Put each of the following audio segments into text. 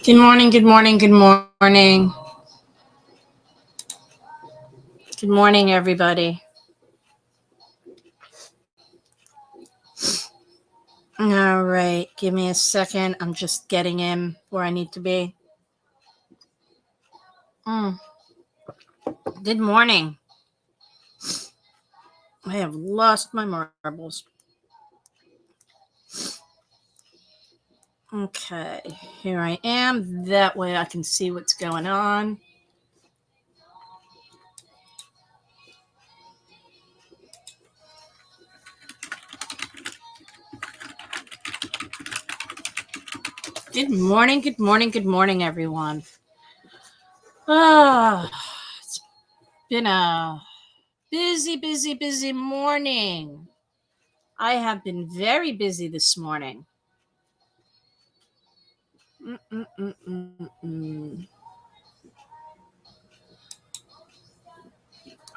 Good morning, good morning, good morning. Good morning, everybody. All right, give me a second. I'm just getting in where I need to be. Mm. Good morning. I have lost my marbles. Okay, here I am. That way I can see what's going on. Good morning, good morning, good morning, everyone. Ah, it's been a busy morning. I have been very busy this morning. Mm-mm-mm-mm-mm.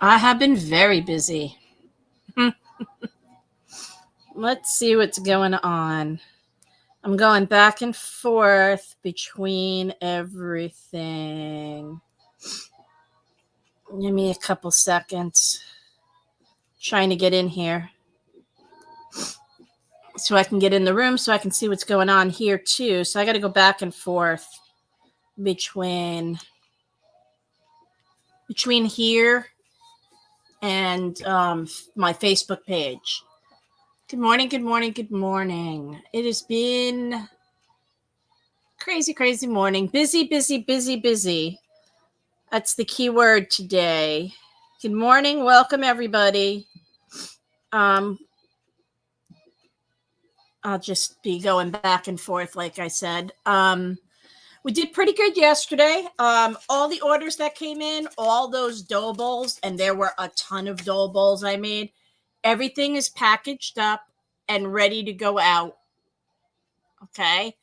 I have been very busy. Let's see what's going on. I'm going back and forth between everything. Give me a couple seconds. Trying to get in here so I can get in the room so I can see what's going on here too. So I got to go back and forth between here and my Facebook page. Good morning, good morning, good morning. It has been crazy morning. Busy. That's the key word today. Good morning. Welcome, everybody. I'll just be going back and forth, like I said. We did pretty good yesterday. All the orders that came in, all those dough bowls, and there were a ton of dough bowls I made. Everything is packaged up and ready to go out. Okay.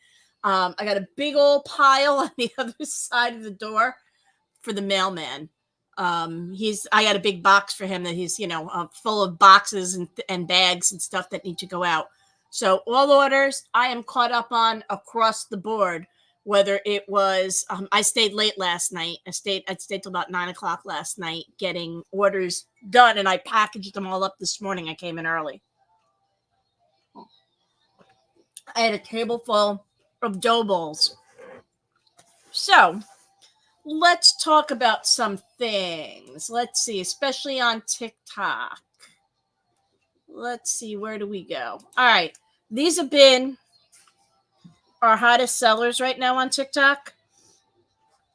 I got a big old pile on the other side of the door for the mailman. I got a big box for him that he's, full of boxes and bags and stuff that need to go out. So all orders I am caught up on across the board. Whether it was, I stayed late last night. I stayed till about 9:00 last night getting orders done, and I packaged them all up this morning. I came in early. I had a table full of dough bowls. So let's talk about some things. Let's see, especially on TikTok. Let's see, where do we go? All right. These have been our hottest sellers right now on TikTok.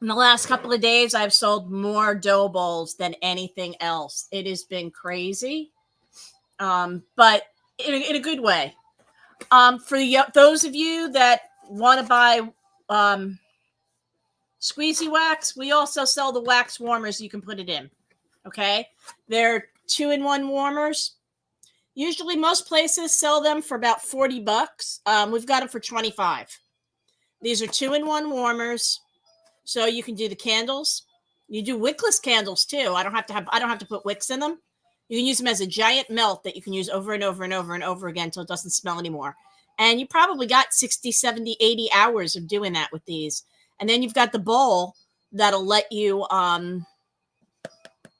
In the last couple of days, I've sold more dough bowls than anything else. It has been crazy, but in a good way. For those of you that want to buy squeezy wax, we also sell the wax warmers. You can put it in. Okay. They're 2-in-1 warmers. Usually most places sell them for about $40. We've got them for 25. These are 2-in-1 warmers. So you can do the candles. You do wickless candles too. I don't have to put wicks in them. You can use them as a giant melt that you can use over and over and over and over again until it doesn't smell anymore. And you probably got 60, 70, 80 hours of doing that with these. And then you've got the bowl that'll let you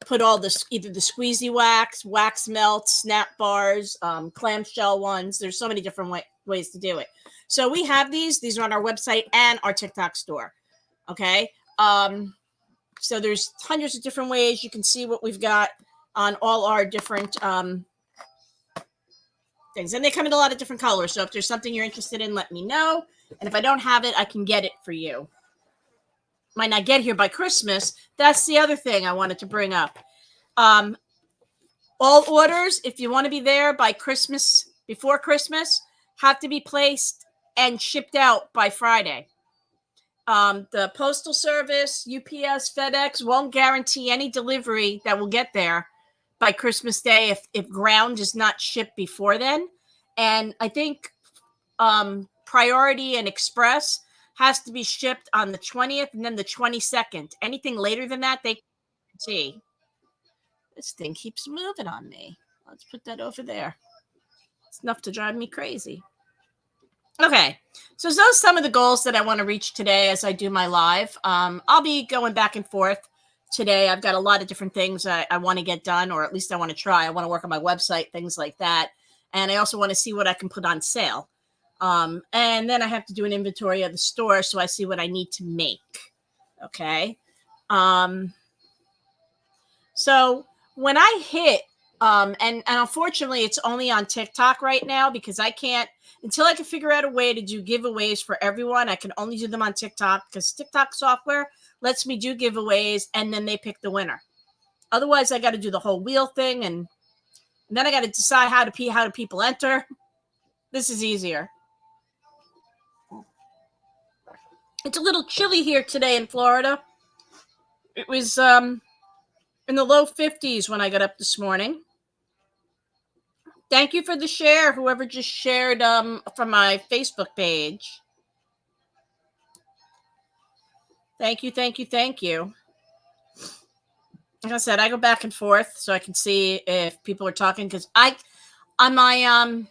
put all this, either the squeezy wax melts, snap bars, clamshell ones. There's so many different ways to do it. So we have these are on our website and our TikTok store. Okay. So there's hundreds of different ways you can see what we've got on all our different things. And they come in a lot of different colors. So if there's something you're interested in, let me know. And if I don't have it, I can get it for you. Might not get here by Christmas. That's the other thing I wanted to bring up. All orders, if you want to be there by Christmas, before Christmas, have to be placed and shipped out by Friday. The Postal Service, UPS, FedEx won't guarantee any delivery that will get there by Christmas Day if ground is not shipped before then. And I think Priority and Express has to be shipped on the 20th and then the 22nd. Anything later than that, they can't see. This thing keeps moving on me. Let's put that over there. It's enough to drive me crazy. Okay. So those are some of the goals that I want to reach today as I do my live. I'll be going back and forth today. I've got a lot of different things I want to get done, or at least I want to try. I want to work on my website, things like that. And I also want to see what I can put on sale. And then I have to do an inventory of the store so I see what I need to make. Okay. So when I hit, and unfortunately it's only on TikTok right now because I can't, until I can figure out a way to do giveaways for everyone, I can only do them on TikTok because TikTok software lets me do giveaways and then they pick the winner. Otherwise, I got to do the whole wheel thing and then I got to decide how do people enter. This is easier. It's a little chilly here today in Florida. It was in the low 50s when I got up this morning. Thank you for the share, whoever just shared from my Facebook page. Thank you, thank you, thank you. Like I said, I go back and forth so I can see if people are talking because I'm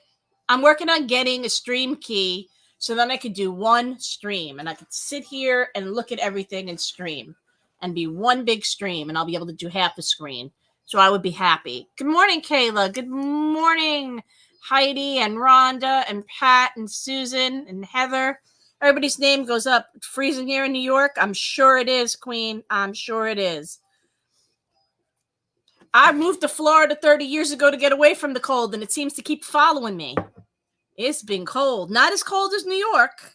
working on getting a stream key so then I could do one stream and I could sit here and look at everything and stream and be one big stream and I'll be able to do half the screen. So I would be happy. Good morning, Kayla. Good morning, Heidi and Rhonda and Pat and Susan and Heather. Everybody's name goes up. It's freezing here in New York. I'm sure it is, Queen. I'm sure it is. I moved to Florida 30 years ago to get away from the cold, and it seems to keep following me. It's been cold. Not as cold as New York.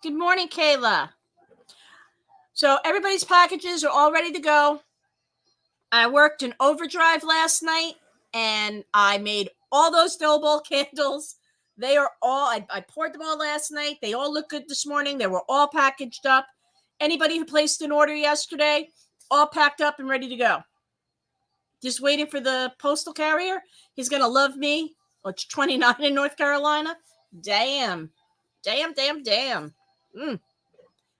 Good morning, Kayla. So everybody's packages are all ready to go. I worked in overdrive last night, and I made all those dough ball candles. They are all, I poured them all last night. They all look good this morning. They were all packaged up. Anybody who placed an order yesterday, all packed up and ready to go. Just waiting for the postal carrier. He's going to love me. Oh, it's 29 in North Carolina. Damn. And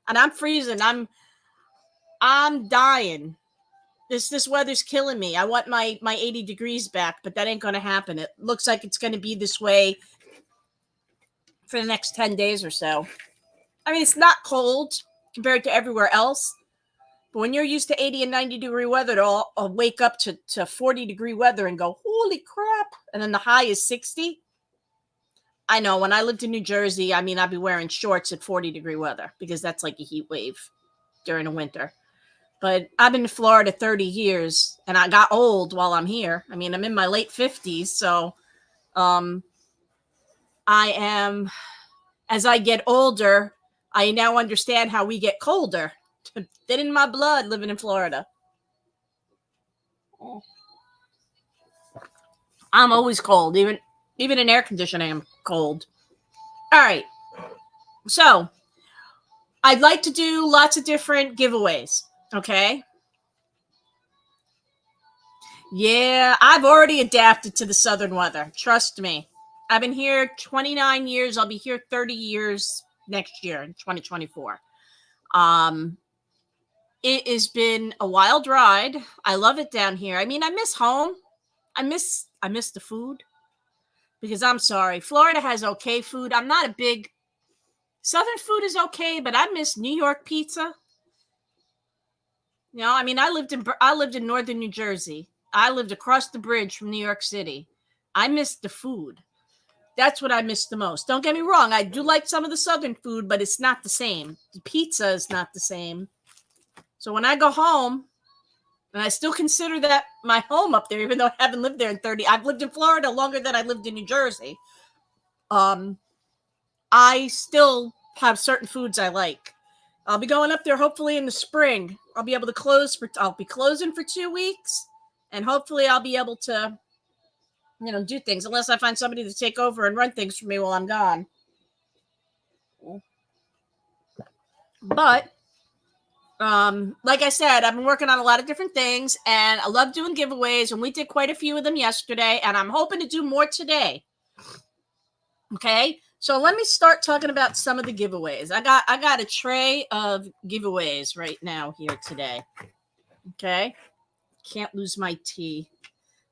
I'm freezing. I'm dying. This weather's killing me. I want my 80 degrees back, but that ain't going to happen. It looks like it's going to be this way for the next 10 days or so. I mean, it's not cold compared to everywhere else. But when you're used to 80 and 90 degree weather, I'll wake up to 40 degree weather and go, holy crap. And then the high is 60. I know when I lived in New Jersey, I mean, I'd be wearing shorts at 40 degree weather because that's like a heat wave during the winter. But I've been in Florida 30 years and I got old while I'm here. I mean, I'm in my late 50s. So I am, as I get older, I now understand how we get colder. Thin in my blood living in Florida. I'm always cold. Even in air conditioning, I'm cold. All right. So I'd like to do lots of different giveaways. Okay. Yeah, I've already adapted to the southern weather. Trust me. I've been here 29 years. I'll be here 30 years next year in 2024. It has been a wild ride. I love it down here. I mean, I miss home. I miss the food because I'm sorry. Florida has okay food. I'm not a big Southern food is okay, but I miss New York pizza. You know, I mean, I lived in northern New Jersey. I lived across the bridge from New York City. I miss the food. That's what I miss the most. Don't get me wrong. I do like some of the southern food, but it's not the same. The pizza is not the same. So when I go home, and I still consider that my home up there, even though I haven't lived there in 30. I've lived in Florida longer than I lived in New Jersey. I still have certain foods I like. I'll be going up there hopefully in the spring. I'll be able to I'll be closing for 2 weeks, and hopefully I'll be able to, do things unless I find somebody to take over and run things for me while I'm gone. But like I said, I've been working on a lot of different things and I love doing giveaways, and we did quite a few of them yesterday, and I'm hoping to do more today. Okay. So let me start talking about some of the giveaways. I got a tray of giveaways right now here today. Okay. Can't lose my tea.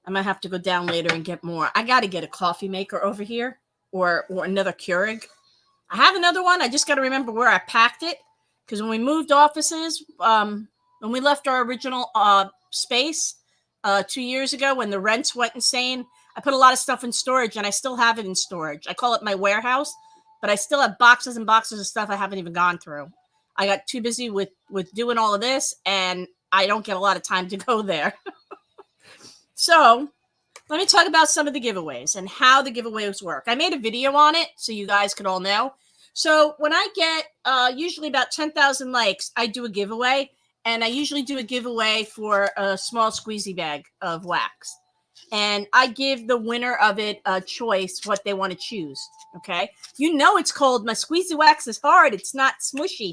I might have to go down later and get more. I got to get a coffee maker over here or another Keurig. I have another one. I just got to remember where I packed it, because when we moved offices, when we left our original space 2 years ago, when the rents went insane, I put a lot of stuff in storage, and I still have it in storage. I call it my warehouse, but I still have boxes and boxes of stuff I haven't even gone through. I got too busy with doing all of this, and I don't get a lot of time to go there. So let me talk about some of the giveaways and how the giveaways work. I made a video on it so you guys could all know. So when I get usually about 10,000 likes, I do a giveaway, and I usually do a giveaway for a small squeezy bag of wax. And I give the winner of it a choice what they want to choose. Okay. You know it's cold. My squeezy wax is hard. It's not smushy.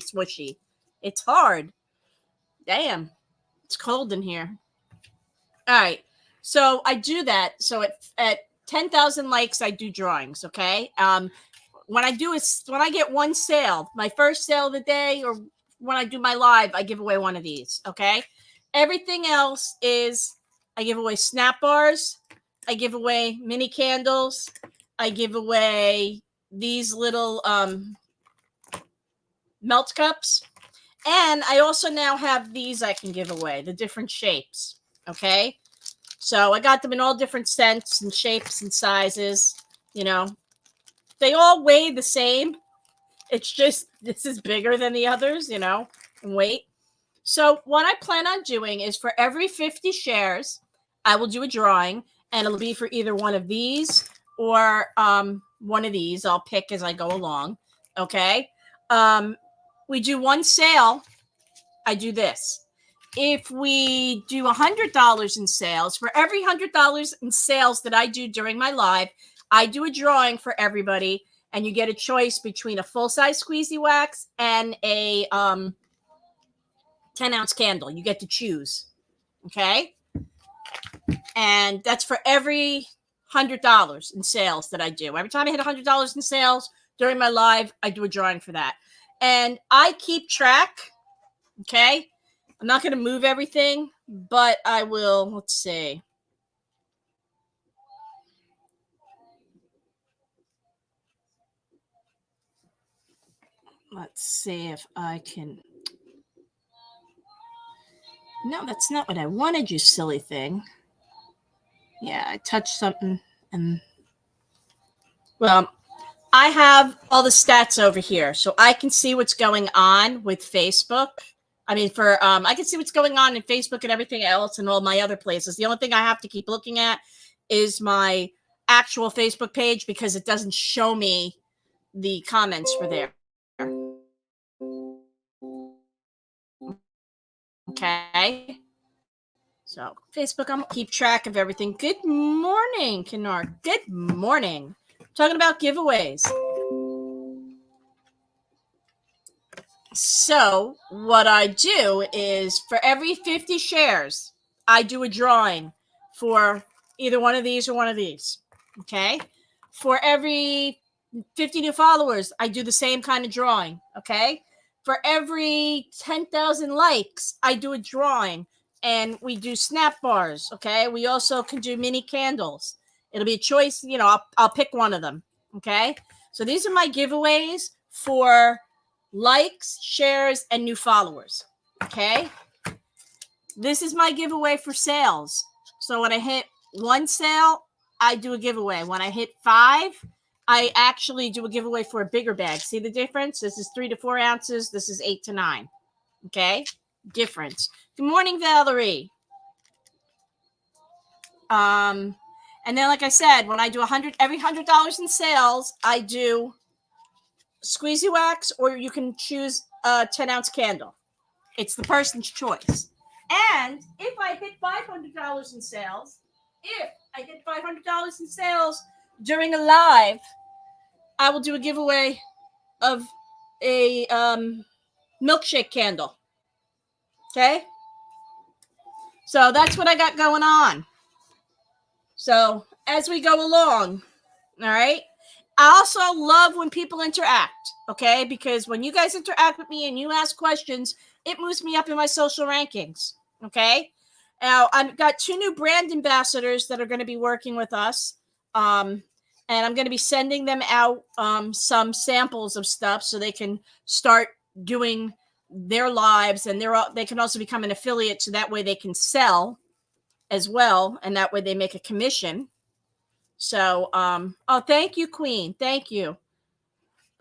It's hard. Damn. It's cold in here. All right. So I do that. So at 10,000 likes, I do drawings. Okay. When I get one sale, my first sale of the day, or when I do my live, I give away one of these. Okay. Everything else is I give away snap bars. I give away mini candles. I give away these little melt cups. And I also now have these I can give away, the different shapes. Okay. So I got them in all different scents and shapes and sizes. You know, they all weigh the same. It's just this is bigger than the others, you know, in weight. So what I plan on doing is for every 50 shares, I will do a drawing, and it'll be for either one of these or one of these. I'll pick as I go along. Okay. We do one sale. I do this. If we do $100 in sales, for every $100 in sales that I do during my live, I do a drawing for everybody, and you get a choice between a full-size squeezy wax and a 10-ounce candle. You get to choose. Okay. And that's for every $100 in sales that I do. Every time I hit $100 in sales during my live, I do a drawing for that. And I keep track. Okay. I'm not going to move everything, but I will. Let's see. Let's see if I can. No, that's not what I wanted, you silly thing. Yeah, I touched something and. Well, I have all the stats over here, so I can see what's going on with Facebook. I mean, I can see what's going on in Facebook and everything else and all my other places. The only thing I have to keep looking at is my actual Facebook page, because it doesn't show me the comments for there. Okay. So Facebook, I'm gonna keep track of everything. Good morning, Kennard. Good morning. Talking about giveaways. So what I do is for every 50 shares, I do a drawing for either one of these or one of these. Okay. For every 50 new followers, I do the same kind of drawing. Okay. For every 10,000 likes, I do a drawing, and we do snap bars. Okay. We also can do mini candles. It'll be a choice. You know, I'll pick one of them. Okay. So these are my giveaways for likes, shares, and new followers. Okay. This is my giveaway for sales. So when I hit one sale, I do a giveaway. When I hit 5, I actually do a giveaway for a bigger bag. See the difference? This is 3 to 4 ounces. This is 8 to 9. Okay. Difference. Good morning, Valerie. And then, like I said, when I do every $100 in sales, I do squeezy wax, or you can choose a 10-ounce candle. It's the person's choice. And if I hit $500 in sales, during a live, I will do a giveaway of a milkshake candle. Okay. So that's what I got going on. So as we go along, all right. I also love when people interact, okay? Because when you guys interact with me and you ask questions, it moves me up in my social rankings, okay? Now, I've got 2 new brand ambassadors that are going to be working with us. and I'm going to be sending them out some samples of stuff so they can start doing their lives, and they can also become an affiliate, so that way they can sell as well, and that way they make a commission. So, oh, thank you, Queen. Thank you.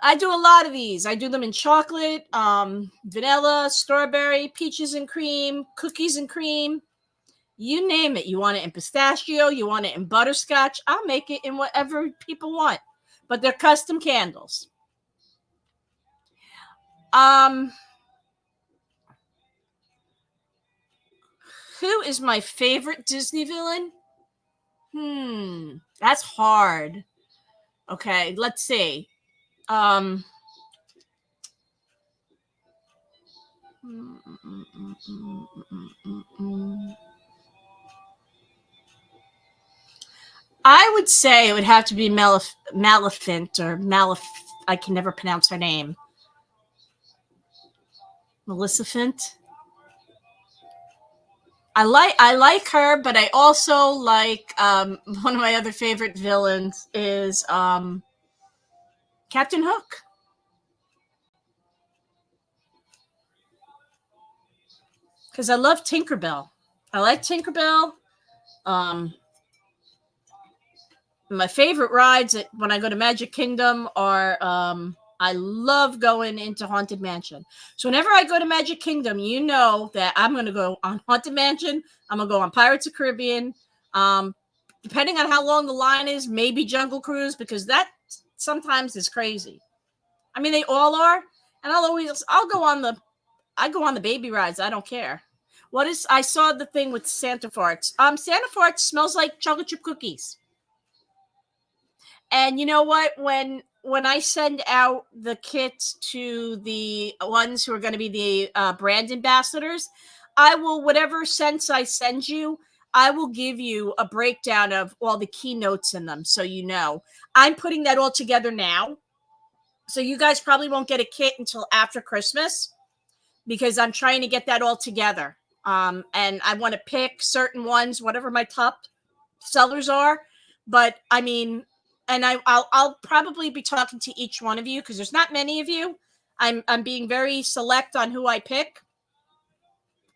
I do a lot of these. I do them in chocolate, vanilla, strawberry, peaches and cream, cookies and cream. You name it. You want it in pistachio, you want it in butterscotch. I'll make it in whatever people want. But they're custom candles. Who is my favorite Disney villain? That's hard. Okay, let's see. I would say it would have to be Maleficent or I can never pronounce her name. Maleficent. I like her, but I also like one of my other favorite villains is Captain Hook. Because I love Tinkerbell. I like Tinkerbell. My favorite rides when I go to Magic Kingdom are I love going into Haunted Mansion. So whenever I go to Magic Kingdom, you know that I'm going to go on Haunted Mansion. I'm going to go on Pirates of the Caribbean. Depending on how long the line is, maybe Jungle Cruise, because that sometimes is crazy. I mean, they all are. And I'll go on the baby rides. I don't care. I saw the thing with Santa Farts. Santa Farts smells like chocolate chip cookies. And you know what? When I send out the kits to the ones who are going to be the brand ambassadors, I will, whatever scents I send you, I will give you a breakdown of all the keynotes in them. So you know, I'm putting that all together now. So you guys probably won't get a kit until after Christmas, because I'm trying to get that all together. And I want to pick certain ones, whatever my top sellers are. But I mean, and I'll probably be talking to each one of you, because there's not many of you. I'm being very select on who I pick,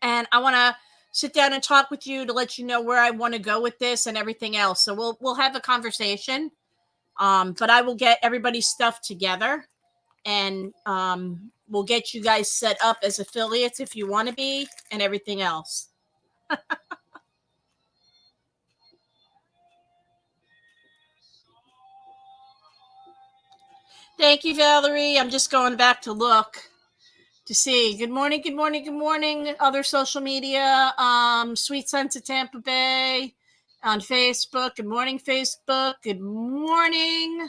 and I want to sit down and talk with you to let you know where I want to go with this and everything else. So we'll have a conversation. But I will get everybody's stuff together, and we'll get you guys set up as affiliates if you want to be, and everything else. Thank you, Valerie. I'm just going back to look to see. Good morning, good morning, good morning. Other social media, Sweet Sense of Tampa Bay on Facebook. Good morning, Facebook. Good morning,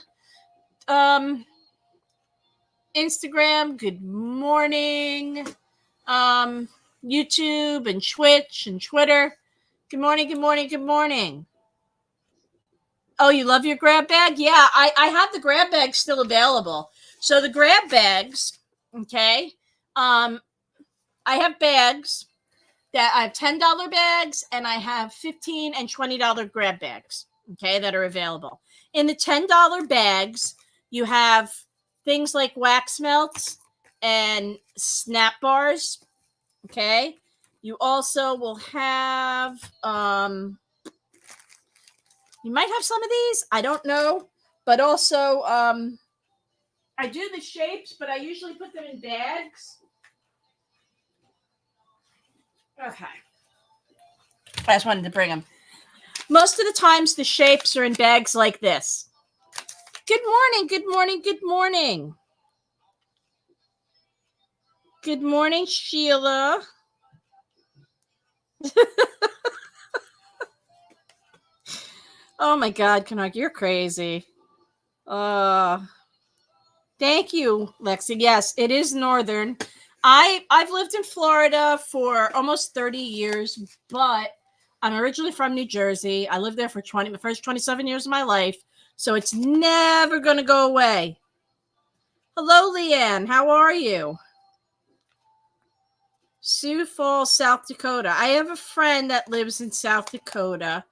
Instagram. Good morning, YouTube and Twitch and Twitter. Good morning, good morning, good morning. Oh, you love your grab bag? Yeah, I have the grab bag still available. So the grab bags, okay, I have bags that I have $10 bags, and I have $15 and $20 grab bags, okay, that are available. In the $10 bags, you have things like wax melts and snap bars, okay? You also will have you might have some of these, I don't know, but also I do the shapes, but I usually put them in bags. Okay. I just wanted to bring them. Most of the times the shapes are in bags like this. Good morning, good morning, good morning. Good morning, Sheila. Oh my God, Canuck, you're crazy. Thank you, Lexi. Yes, it is northern. I've lived in Florida for almost 30 years, but I'm originally from New Jersey. I lived there for the first 27 years of my life, so it's never going to go away. Hello, Leanne. How are you? Sioux Falls, South Dakota. I have a friend that lives in South Dakota.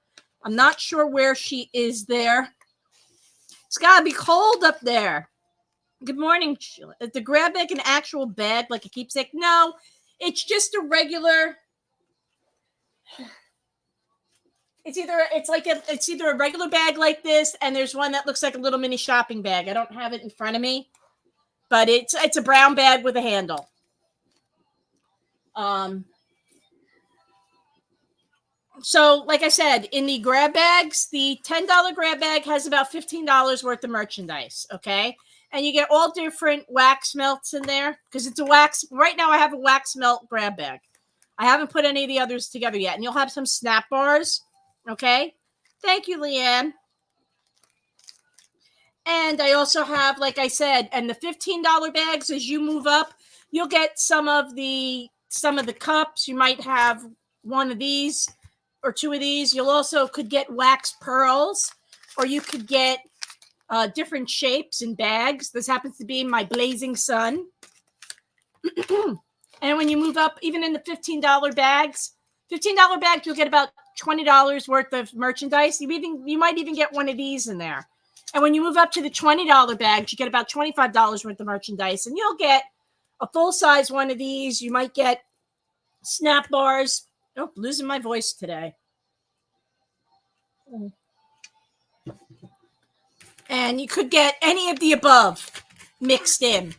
I'm not sure where she is there. It's got to be cold up there. Good morning, Sheila. Is the grab bag an actual bag like a keepsake? No, it's just a regular. It's either a regular bag like this, and there's one that looks like a little mini shopping bag. I don't have it in front of me, but it's a brown bag with a handle. So like I said, in the grab bags, the $10 grab bag has about $15 worth of merchandise. Okay. And you get all different wax melts in there because it's a wax. Right now I have a wax melt grab bag. I haven't put any of the others together yet. And you'll have some snap bars. Okay. Thank you, Leanne. And I also have, like I said, and the $15 bags, as you move up, you'll get some of the cups. You might have one of these or two of these. You'll also could get wax pearls, or you could get different shapes and bags. This happens to be my Blazing Sun. And when you move up, even in the $15 bags, you'll get about $20 worth of merchandise. You might even get one of these in there. And when you move up to the $20 bags, you get about $25 worth of merchandise, and you'll get a full size one of these. You might get snap bars. Oh, losing my voice today. And you could get any of the above mixed in.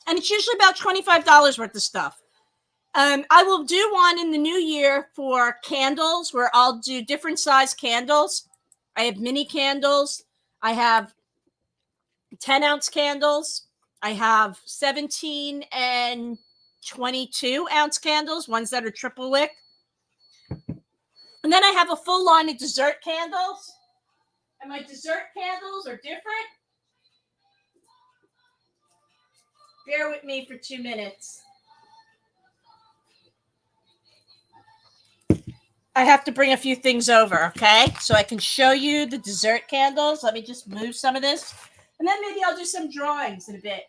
And it's usually about $25 worth of stuff. I will do one in the new year for candles where I'll do different size candles. I have mini candles. I have 10-ounce candles. I have 17 and 22-ounce candles, ones that are triple wick. And then I have a full line of dessert candles. And my dessert candles are different. Bear with me for 2 minutes. I have to bring a few things over, okay? So I can show you the dessert candles. Let me just move some of this. And then maybe I'll do some drawings in a bit.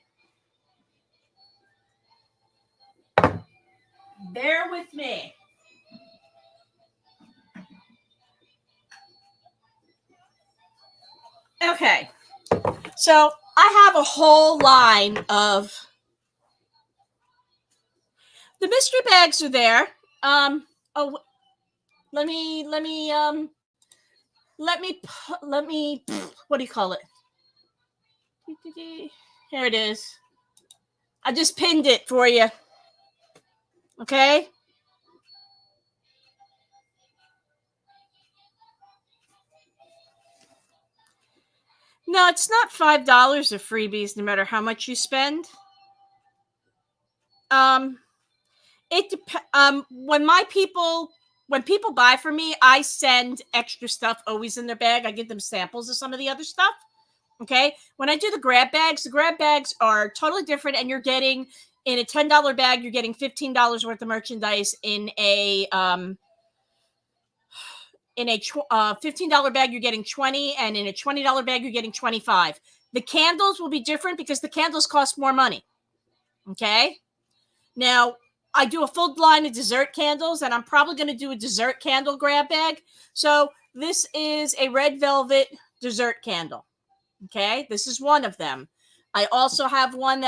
Bear with me. Okay. So I have a whole line of the mystery bags are there. Let me what do you call it? Here it is. I just pinned it for you. Okay. No, it's not $5 of freebies, no matter how much you spend. It depends. When people buy from me, I send extra stuff always in their bag. I give them samples of some of the other stuff. Okay. When I do the grab bags are totally different, and you're getting in a $10 bag, you're getting $15 worth of merchandise. In a $15 bag, you're getting 20, and in a $20 bag, you're getting 25. The candles will be different because the candles cost more money. Okay. Now, I do a full line of dessert candles, and I'm probably going to do a dessert candle grab bag. So this is a red velvet dessert candle. Okay. This is one of them. I also have one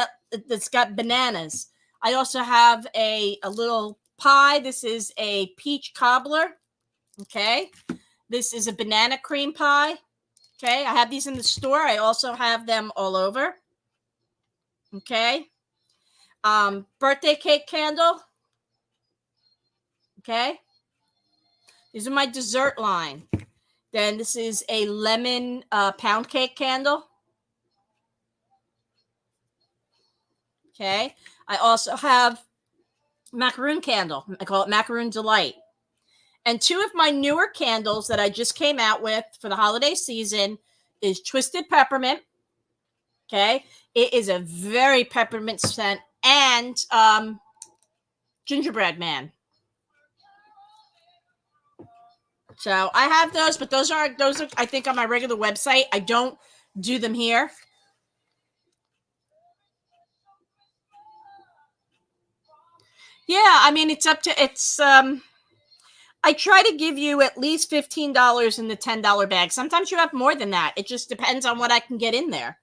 that's got bananas. I also have a little pie. This is a peach cobbler. Okay. This is a banana cream pie. Okay. I have these in the store. I also have them all over. Okay. Birthday cake candle. Okay. These are my dessert line. Then this is a lemon pound cake candle. Okay. I also have macaroon candle. I call it Macaroon Delight. And two of my newer candles that I just came out with for the holiday season is Twisted Peppermint. Okay. It is a very peppermint scent, and Gingerbread Man. So I have those, but those are I think on my regular website. I don't do them here. Yeah, I mean it's I try to give you at least $15 in the $10 bag. Sometimes you have more than that. It just depends on what I can get in there.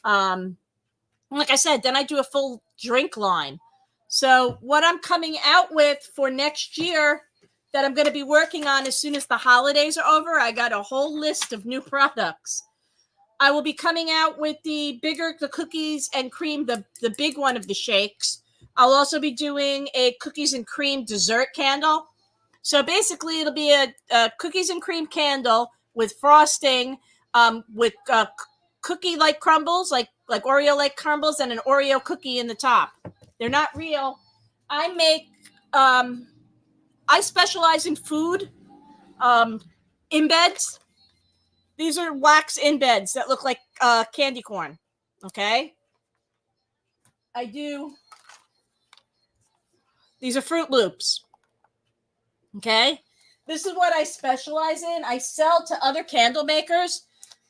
Like I said, then I do a full drink line. So what I'm coming out with for next year that I'm going to be working on as soon as the holidays are over, I got a whole list of new products. I will be coming out with the cookies and cream, the big one of the shakes. I'll also be doing a cookies and cream dessert candle. So basically, it'll be a cookies and cream candle with frosting, with cookie-like crumbles, like Oreo-like crumbles, and an Oreo cookie in the top. They're not real. I specialize in food embeds. These are wax embeds that look like candy corn. Okay. These are Fruit Loops. Okay. This is what I specialize in. I sell to other candle makers.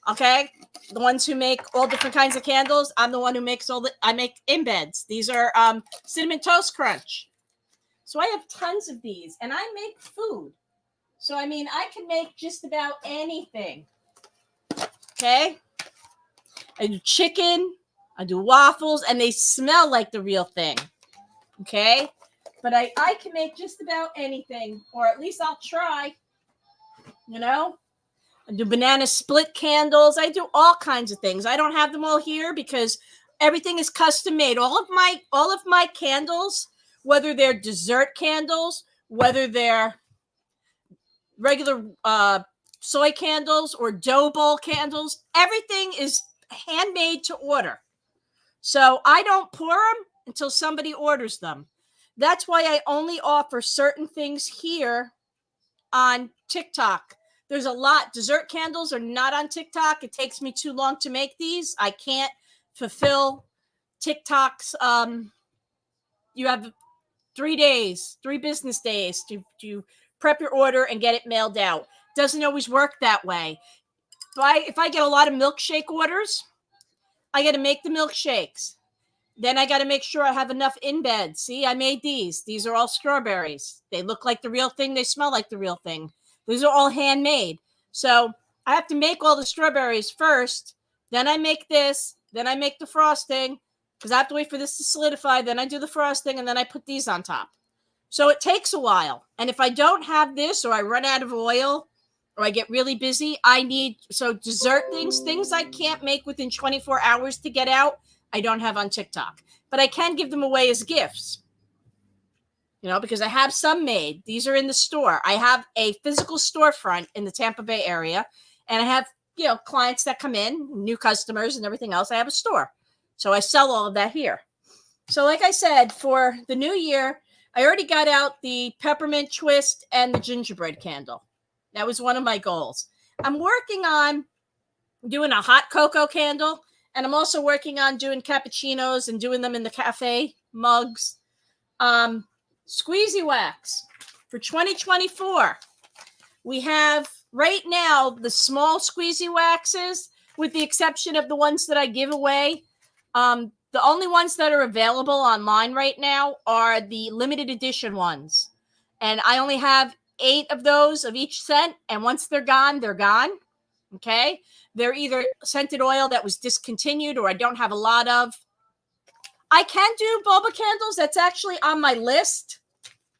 Okay. The ones who make all different kinds of candles. I'm the one who makes I make embeds. These are Cinnamon Toast Crunch. So I have tons of these, and I make food. So, I mean, I can make just about anything. Okay. I do chicken. I do waffles, and they smell like the real thing. Okay. But I can make just about anything, or at least I'll try. You know, I do banana split candles. I do all kinds of things. I don't have them all here because everything is custom made. All of my candles, whether they're dessert candles, whether they're regular soy candles or dough bowl candles, everything is handmade to order. So I don't pour them until somebody orders them. That's why I only offer certain things here on TikTok. There's a lot. Dessert candles are not on TikTok. It takes me too long to make these. I can't fulfill TikTok's. You have 3 business days to prep your order and get it mailed out. Doesn't always work that way. If I get a lot of milkshake orders, I got to make the milkshakes. Then I got to make sure I have enough embeds. See, I made these. These are all strawberries. They look like the real thing. They smell like the real thing. These are all handmade. So I have to make all the strawberries first. Then I make this. Then I make the frosting because I have to wait for this to solidify. Then I do the frosting, and then I put these on top. So it takes a while. And if I don't have this, or I run out of oil, or I get really busy, dessert things I can't make within 24 hours to get out, I don't have on TikTok, but I can give them away as gifts, because I have some made. These are in the store. I have a physical storefront in the Tampa Bay area, and I have, clients that come in, new customers and everything else. I have a store. So I sell all of that here. So like I said, for the new year, I already got out the peppermint twist and the gingerbread candle. That was one of my goals. I'm working on doing a hot cocoa candle. And I'm also working on doing cappuccinos and doing them in the cafe mugs. Squeezy wax for 2024. We have right now the small squeezy waxes, with the exception of the ones that I give away. The only ones that are available online right now are the limited edition ones. And I only have 8 of those of each scent. And once they're gone, they're gone. Okay. They're either scented oil that was discontinued or I don't have a lot of. I can do boba candles. That's actually on my list.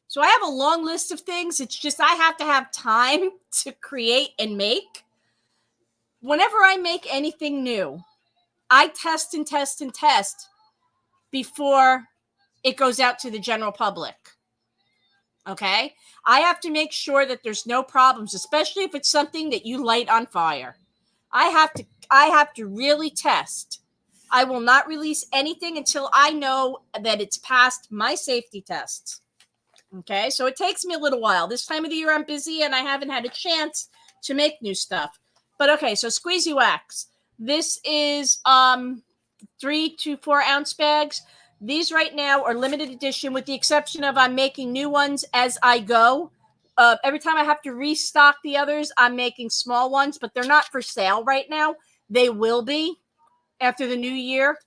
So I have a long list of things. It's just I have to have time to create and make. Whenever I make anything new, I test and test and test before it goes out to the general public. Okay? I have to make sure that there's no problems, especially if it's something that you light on fire. I have to really test. I will not release anything until I know that it's passed my safety tests. Okay, so it takes me a little while. This time of the year I'm busy and I haven't had a chance to make new stuff. But okay, so squeezy wax. This is 3 to 4 ounce bags. These right now are limited edition, with the exception of I'm making new ones as I go. Every time I have to restock the others, I'm making small ones, but they're not for sale right now. They will be after the new year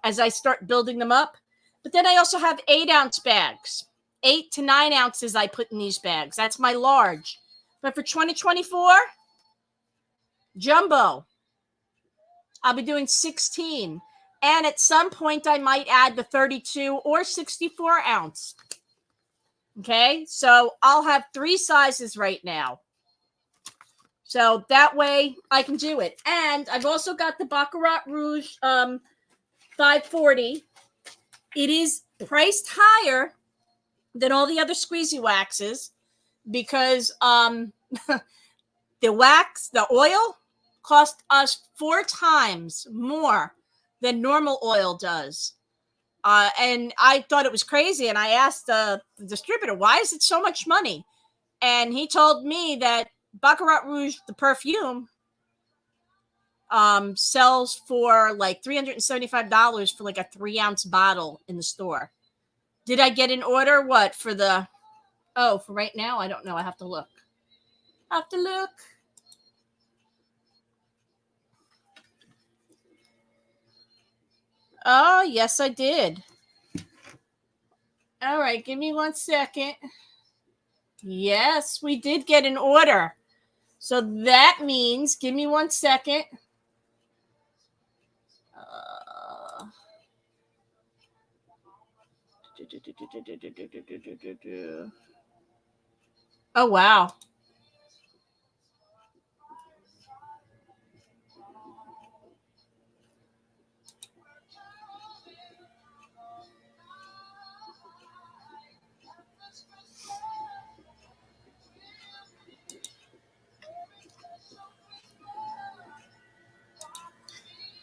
as I start building them up. But then I also have 8 ounce bags. 8 to 9 ounces I put in these bags. That's my large. But for 2024, jumbo, I'll be doing 16. And at some point, I might add the 32 or 64 ounce. Okay, so I'll have 3 sizes right now. So that way I can do it. And I've also got the Baccarat Rouge 540. It is priced higher than all the other squeezy waxes because the oil cost us 4 times more than normal oil does. And I thought it was crazy. And I asked the distributor, why is it so much money? And he told me that Baccarat Rouge, the perfume, sells for like $375 for like a 3-ounce bottle in the store. Did I get an order? What for the? Oh, for right now, I don't know. I have to look. Oh, yes, I did. All right, give me 1 second. Yes, we did get an order. So that means, give me 1 second. Oh, wow.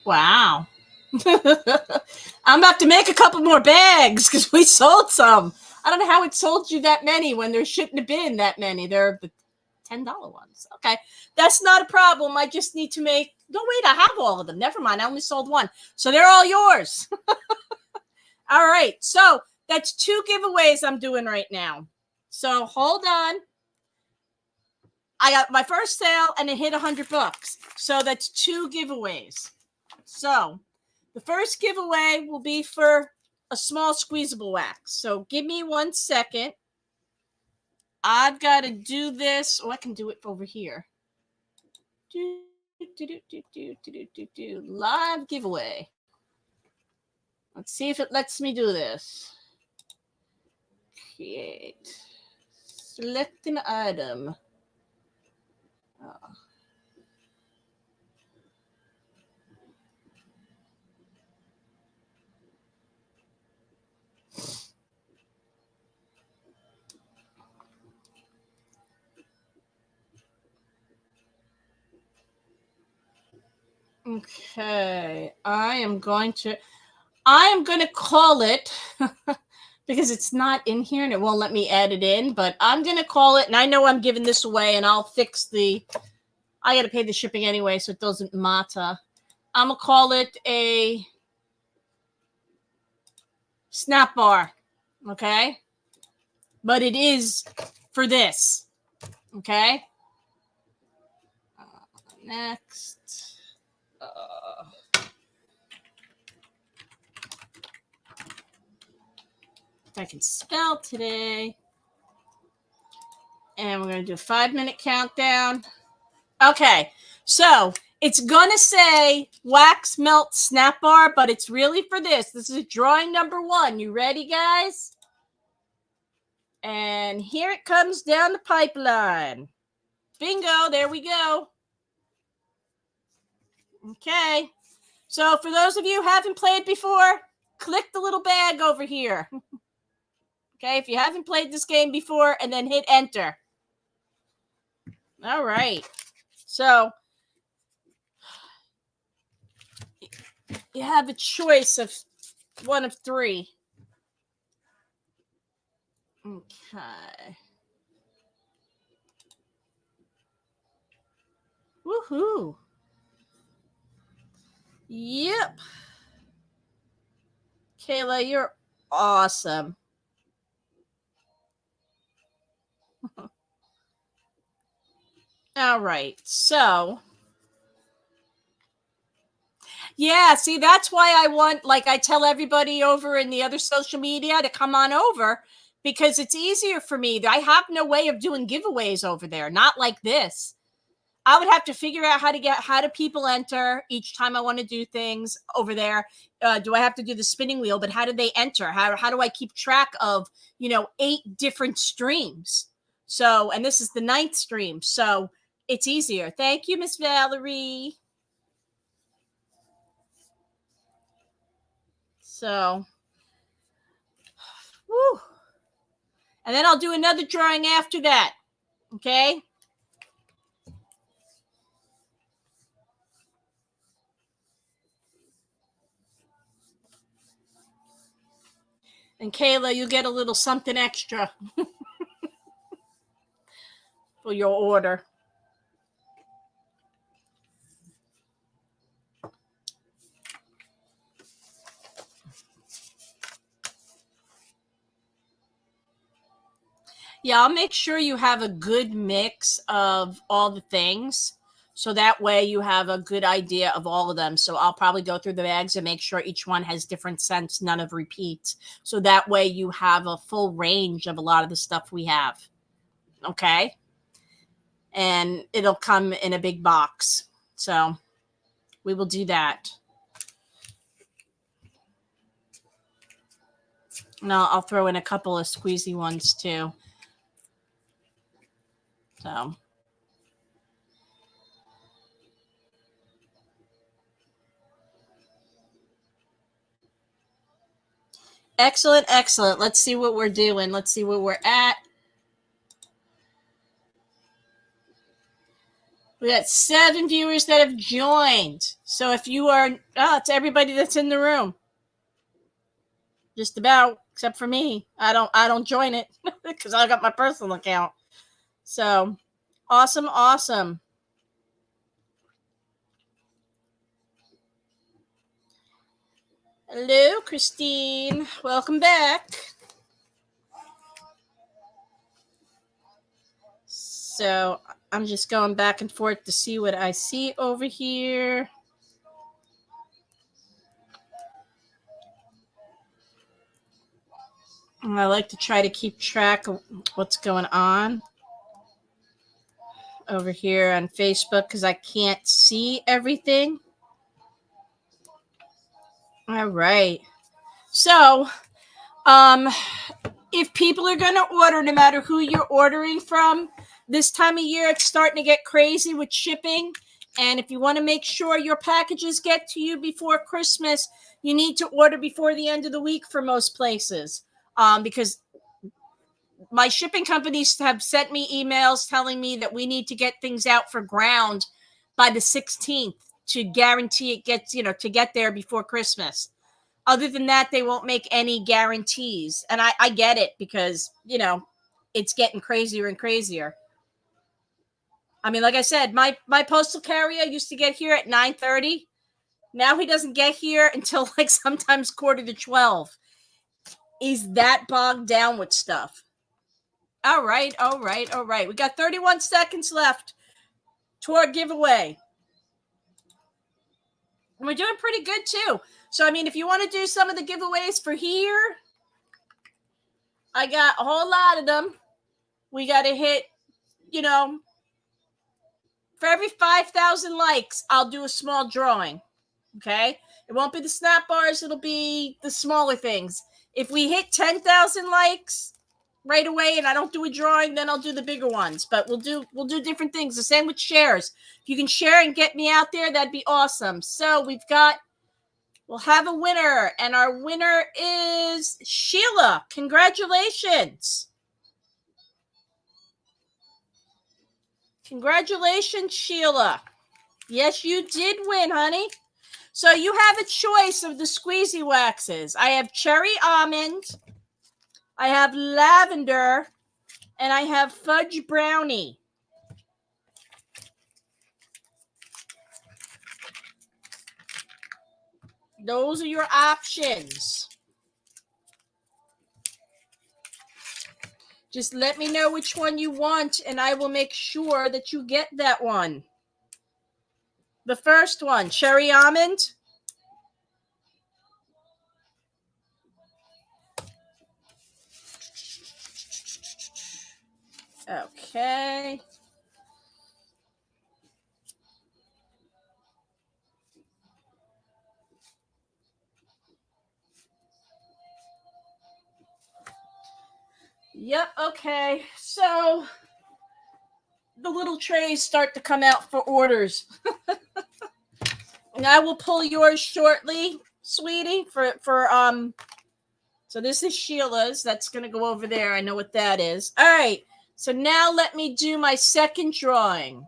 Wow. I'm about to make a couple more bags because we sold some. I don't know how it sold you that many when there shouldn't have been that many. They're the $10 ones. Okay. That's not a problem. I just need to make. No, wait, I have all of them. Never mind. I only sold one. So they're all yours. All right. So that's 2 giveaways I'm doing right now. So hold on. I got my first sale and it hit $100. So that's 2 giveaways. So the first giveaway will be for a small squeezable wax. So give me 1 second. I've got to do this. Oh, I can do it over here. Live giveaway. Let's see if it lets me do this. Create. Select an item. Oh. Okay, I am going to call it because it's not in here and it won't let me add it in, but I'm going to call it, and I know I'm giving this away and I'll fix I got to pay the shipping anyway, so it doesn't matter. I'm going to call it a snap bar, okay? But it is for this, okay? Next. I can spell today. And we're going to do a 5-minute countdown. Okay, so it's going to say wax melt snap bar, but it's really for this. This is drawing number 1. You ready, guys? And here it comes down the pipeline. Bingo, there we go. Okay, so for those of you who haven't played before, click the little bag over here. Okay, if you haven't played this game before, and then hit enter. All right. So you have a choice of one of 3. Okay. Woohoo. Yep. Kayla, you're awesome. All right. So, yeah, see, that's why I want, like I tell everybody over in the other social media to come on over because it's easier for me. I have no way of doing giveaways over there, not like this. I would have to figure out how do people enter each time I want to do things over there. Do I have to do the spinning wheel? But how do they enter? How do I keep track of, 8 different streams? So, and this is the 9th stream. So it's easier. Thank you, Miss Valerie. So, woo. And then I'll do another drawing after that. Okay. And Kayla, you get a little something extra for your order. Yeah, I'll make sure you have a good mix of all the things. So that way you have a good idea of all of them. So I'll probably go through the bags and make sure each one has different scents, none of repeats. So that way you have a full range of a lot of the stuff we have. Okay. And it'll come in a big box. So we will do that. And I'll throw in a couple of squeezy ones too. So. Excellent, excellent. Let's see what we're doing. Let's see where we're at. We got 7 viewers that have joined. So if you are, it's everybody that's in the room. Just about, except for me. I don't join it because I got my personal account. So awesome, awesome. Hello, Christine. Welcome back. So I'm just going back and forth to see what I see over here. I like to try to keep track of what's going on over here on Facebook because I can't see everything. All right. So, if people are going to order, no matter who you're ordering from, this time of year, it's starting to get crazy with shipping. And if you want to make sure your packages get to you before Christmas, you need to order before the end of the week for most places. Because my shipping companies have sent me emails telling me that we need to get things out for ground by the 16th to guarantee it gets, to get there before Christmas. Other than that, they won't make any guarantees. And I get it because, it's getting crazier and crazier. I mean, like I said, my postal carrier used to get here at 9:30. Now he doesn't get here until like sometimes 11:45. Is that bogged down with stuff? All right. We got 31 seconds left to our giveaway. And we're doing pretty good too. So, I mean, if you want to do some of the giveaways for here, I got a whole lot of them. We got to hit, for every 5,000 likes, I'll do a small drawing. Okay. It won't be the snap bars. It'll be the smaller things. If we hit 10,000 likes right away and I don't do a drawing, then I'll do the bigger ones, but we'll do different things. The same with shares. If you can share and get me out there, that'd be awesome. So we'll have a winner, and our winner is Sheila. Congratulations. Congratulations, Sheila. Yes, you did win, honey. So you have a choice of the squeezy waxes. I have cherry almond, I have lavender, and I have fudge brownie. Those are your options. Just let me know which one you want, and I will make sure that you get that one. The first one, cherry almond. Okay. Yep, okay. So the little trays start to come out for orders. And I will pull yours shortly, sweetie, for. So this is Sheila's. That's going to go over there. I know what that is. All right. So now let me do my second drawing.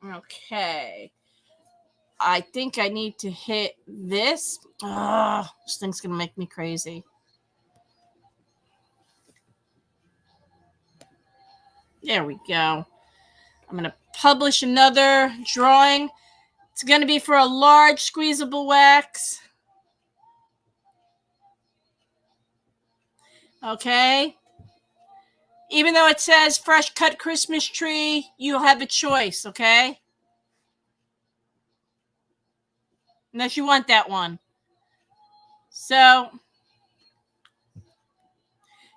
Okay. I think I need to hit this. Oh, this thing's going to make me crazy. There we go. I'm going to publish another drawing. It's going to be for a large squeezable wax. Okay. Even though it says fresh cut Christmas tree, you'll have a choice, okay? Unless you want that one. So,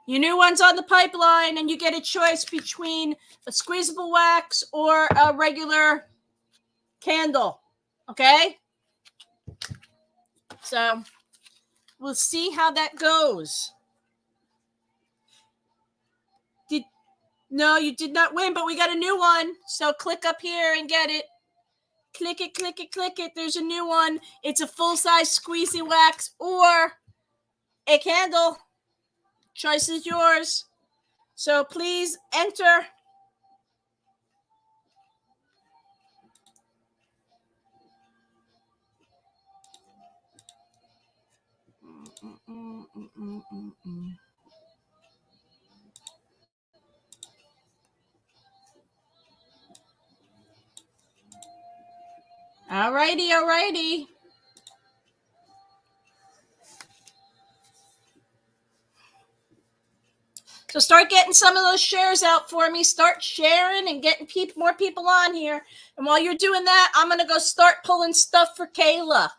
your new one's on the pipeline, and you get a choice between a squeezable wax or a regular candle, okay? So, we'll see how that goes. No, you did not win, but we got a new one. So, click up here and get it. Click it, click it, click it. There's a new one. It's a full-size squeezy wax or a candle. Choice is yours. So please enter. Alrighty, alrighty. So start getting some of those shares out for me. Start sharing and getting more people on here. And while you're doing that, I'm going to go start pulling stuff for Kayla.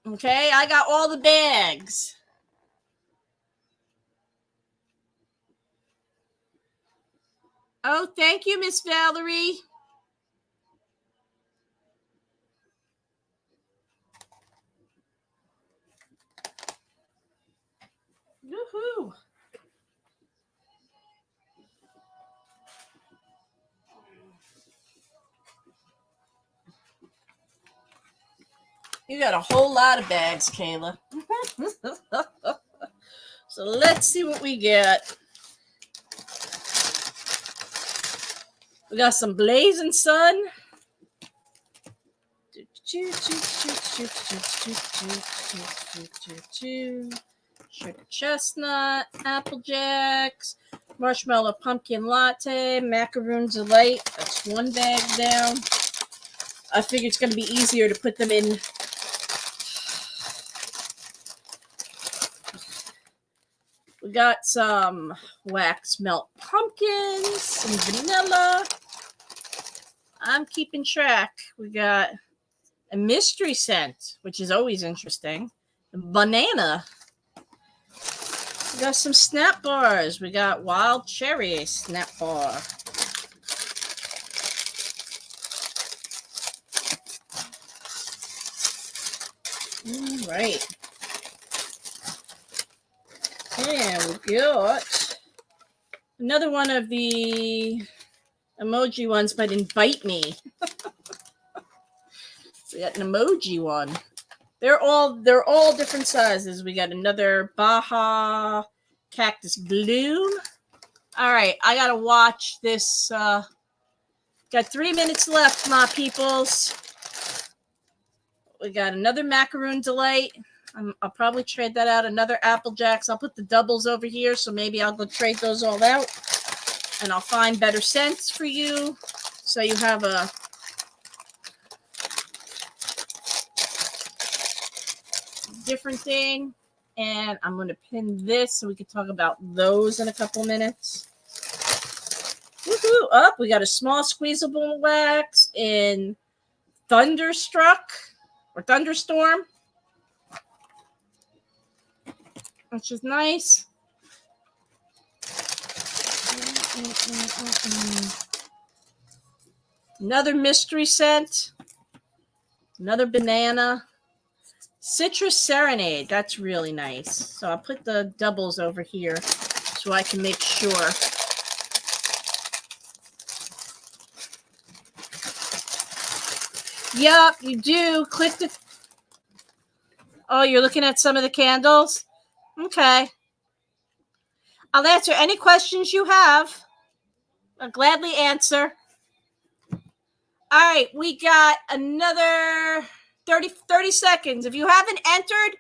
Okay, I got all the bags. Oh, thank you, Miss Valerie. Woohoo. You got a whole lot of bags, Kayla. So let's see what we get. We got some Blazing Sun. Sugar chestnut, apple jacks, marshmallow pumpkin latte, macaroon delight. That's one bag down. I figure it's going to be easier to put them in. We got some wax melt pumpkins, some vanilla. I'm keeping track. We got a mystery scent, which is always interesting. Banana. We got some snap bars. We got wild cherry snap bar. All right. And we got another one of the emoji ones, but invite me. So we got an emoji one. They're all different sizes. We got another Baja cactus bloom. All right, I gotta watch this. Got 3 minutes left, my peoples. We got another macaroon delight. I'll probably trade that out. Another apple jacks. I'll put the doubles over here, so maybe I'll go trade those all out, and I'll find better scents for you, so you have a different thing. And I'm going to pin this so we can talk about those in a couple minutes. Woohoo! Up, we got a small squeezable wax in Thunderstruck or Thunderstorm, which is nice. Another mystery scent. Another banana. Citrus Serenade. That's really nice. So I'll put the doubles over here so I can make sure. Yup, you do. Click the... Oh, you're looking at some of the candles? Okay. I'll answer any questions you have. I'll gladly answer. All right, we got another 30 seconds. If you haven't entered,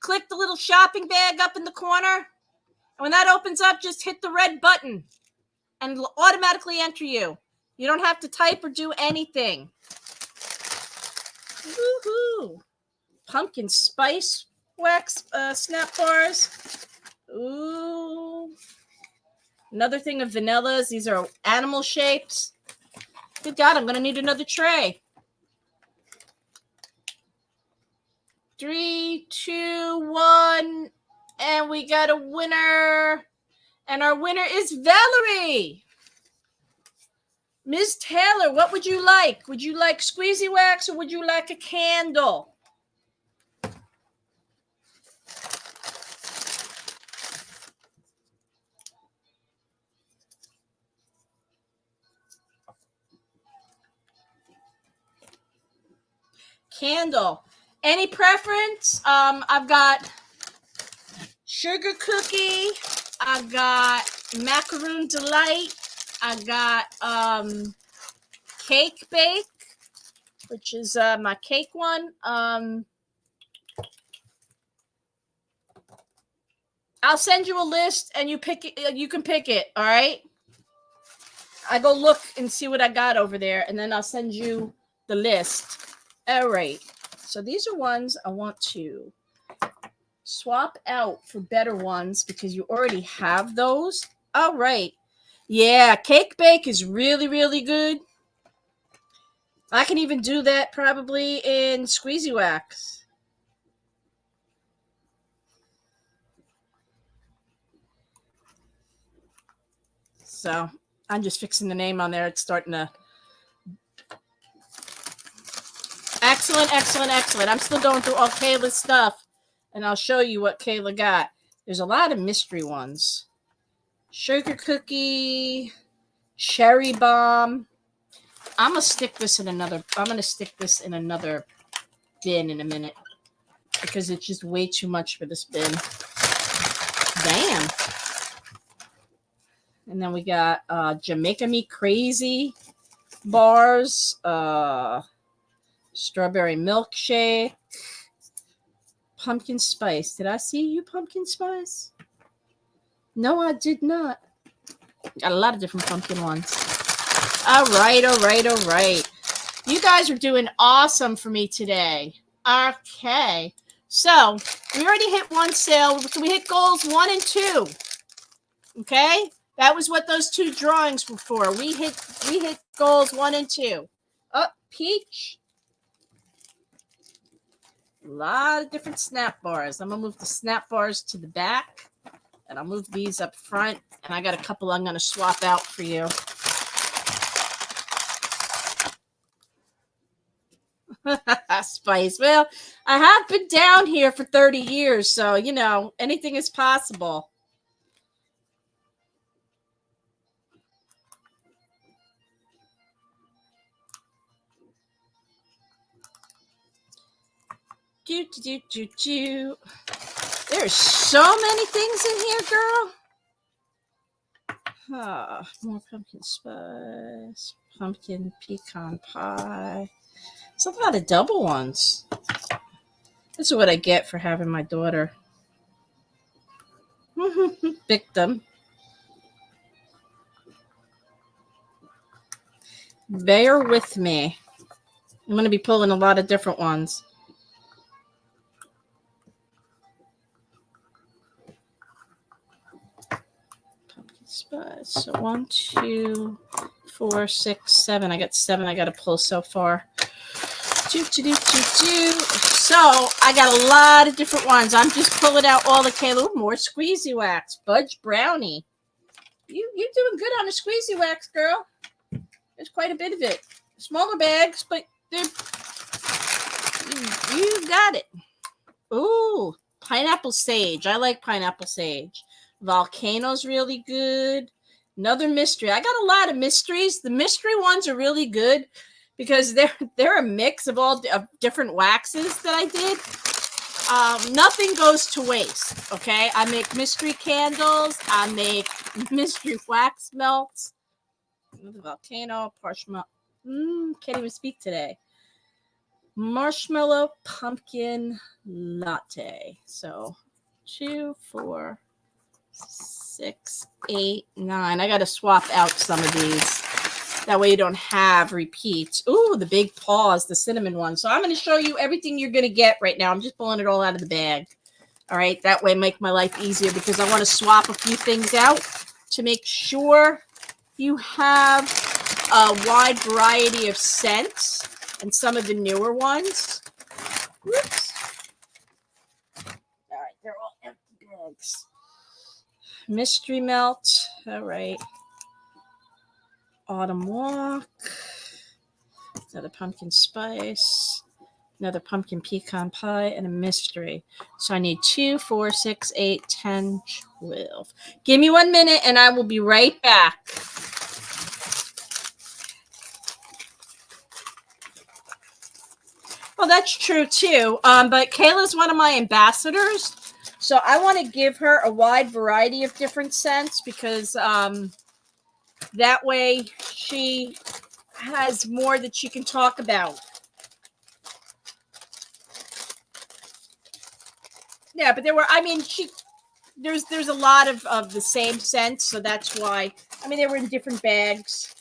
click the little shopping bag up in the corner. And when that opens up, just hit the red button and it'll automatically enter you. You don't have to type or do anything. Woohoo! Pumpkin spice wax snap bars. Ooh. Another thing of vanillas. These are animal shapes. Good God, I'm going to need another tray. 3, 2, 1. And we got a winner. And our winner is Valerie. Ms. Taylor, what would you like? Would you like squeezy wax or would you like a candle? Candle. Any preference? I've got sugar cookie. I've got macaroon delight. I got cake bake, which is my cake one. I'll send you a list and you pick it. You can pick it. All right. I go look and see what I got over there, and then I'll send you the list. All right. So these are ones I want to swap out for better ones because you already have those. All right. Yeah, cake bake is really, really good. I can even do that probably in squeezy wax. So I'm just fixing the name on there. It's starting to... Excellent, excellent, excellent. I'm still going through all Kayla's stuff, and I'll show you what Kayla got. There's a lot of mystery ones. Sugar cookie, cherry bomb. I'm going to stick this in another bin in a minute because it's just way too much for this bin. Damn. And then we got Jamaica Me Crazy bars, strawberry milkshake, pumpkin spice. Did I see you, pumpkin spice? No, I did not. Got a lot of different pumpkin ones. All right, all right, all right. You guys are doing awesome for me today. Okay. So we already hit one sale. So we hit goals 1 and 2. Okay. That was what those 2 drawings were for. We hit goals 1 and 2. Oh, peach. A lot of different snap bars. I'm going to move the snap bars to the back. And I'll move these up front. And I got a couple I'm going to swap out for you. Spice. Well, I have been down here for 30 years. So, you know, anything is possible. There's so many things in here, girl. More pumpkin spice, pumpkin pecan pie. It's a lot of double ones. This is what I get for having my daughter. Victim. Bear with me. I'm going to be pulling a lot of different ones. So 1, 2, 4, 6, 7. I got 7 I got to pull so far. So I got a lot of different ones. I'm just pulling out all the Kayla. More squeezy wax. Fudge brownie. You're doing good on the squeezy wax, girl. There's quite a bit of it. Smaller bags, but you got it. Ooh, pineapple sage. I like pineapple sage. Volcano's really good. Another mystery. I got a lot of mysteries. The mystery ones are really good because they're a mix of all different waxes that I did. Nothing goes to waste. Okay, I make mystery candles. I make mystery wax melts. Volcano, marshmallow. Can't even speak today. Marshmallow pumpkin latte. So 2, 4, 6, 8, 9. I got to swap out some of these. That way you don't have repeats. Ooh, the big paws, the cinnamon one. So I'm going to show you everything you're going to get right now. I'm just pulling it all out of the bag. All right, that way make my life easier because I want to swap a few things out to make sure you have a wide variety of scents and some of the newer ones. Whoops. All right, they're all empty bags. Mystery melt. All right. Autumn walk. Another pumpkin spice. Another pumpkin pecan pie and a mystery. So I need 2, 4, 6, 8, 10, 12. Give me 1 minute and I will be right back. Well, that's true too. But Kayla's one of my ambassadors. So I want to give her a wide variety of different scents because that way she has more that she can talk about. Yeah, but there's a lot of the same scents, so that's why. I mean, they were in different bags.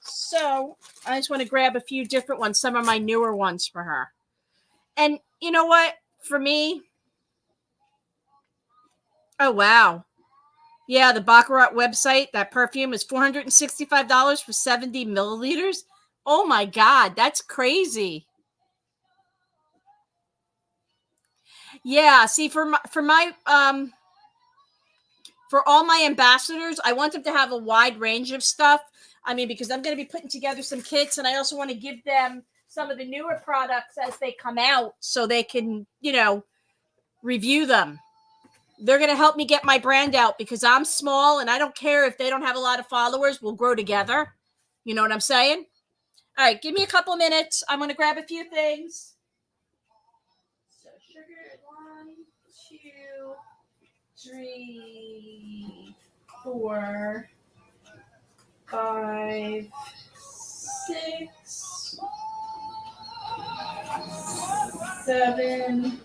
So I just want to grab a few different ones, some of my newer ones for her. And you know what? For me, oh wow. Yeah, the Baccarat website, that perfume is $465 for 70 milliliters. Oh my God, that's crazy. Yeah, see, for all my ambassadors, I want them to have a wide range of stuff. I mean, because I'm going to be putting together some kits, and I also want to give them some of the newer products as they come out so they can, review them. They're going to help me get my brand out because I'm small and I don't care if they don't have a lot of followers. We'll grow together. You know what I'm saying? All right, give me a couple of minutes. I'm going to grab a few things. So sugar, 1, 2, 3, 4, 5, 6, 7,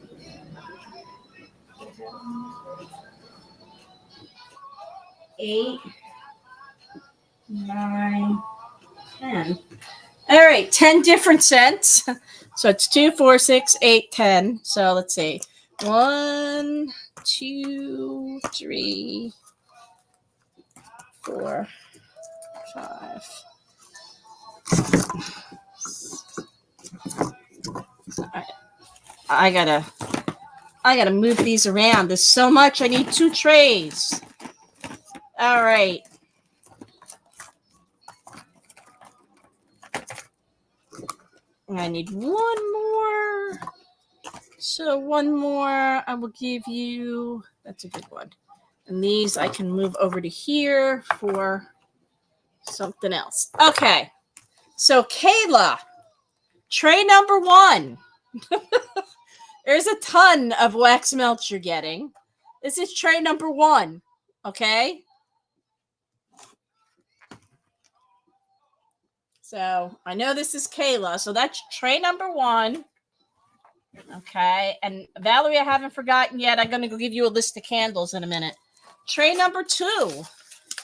8, 9, 10. All right, 10 different scents. So it's 2, 4, 6, 8, 10. So let's see. 1, 2, 3, 4, 5. All right. I gotta move these around. There's so much. I need 2 trays. All right. I need 1 more. So 1 more. I will give you. That's a good one. And these I can move over to here for something else. Okay. So Kayla, tray number 1. There's a ton of wax melts you're getting. This is tray number 1. Okay. So I know this is Kayla. So that's tray number 1. Okay. And Valerie, I haven't forgotten yet. I'm going to go give you a list of candles in a minute. Tray number 2.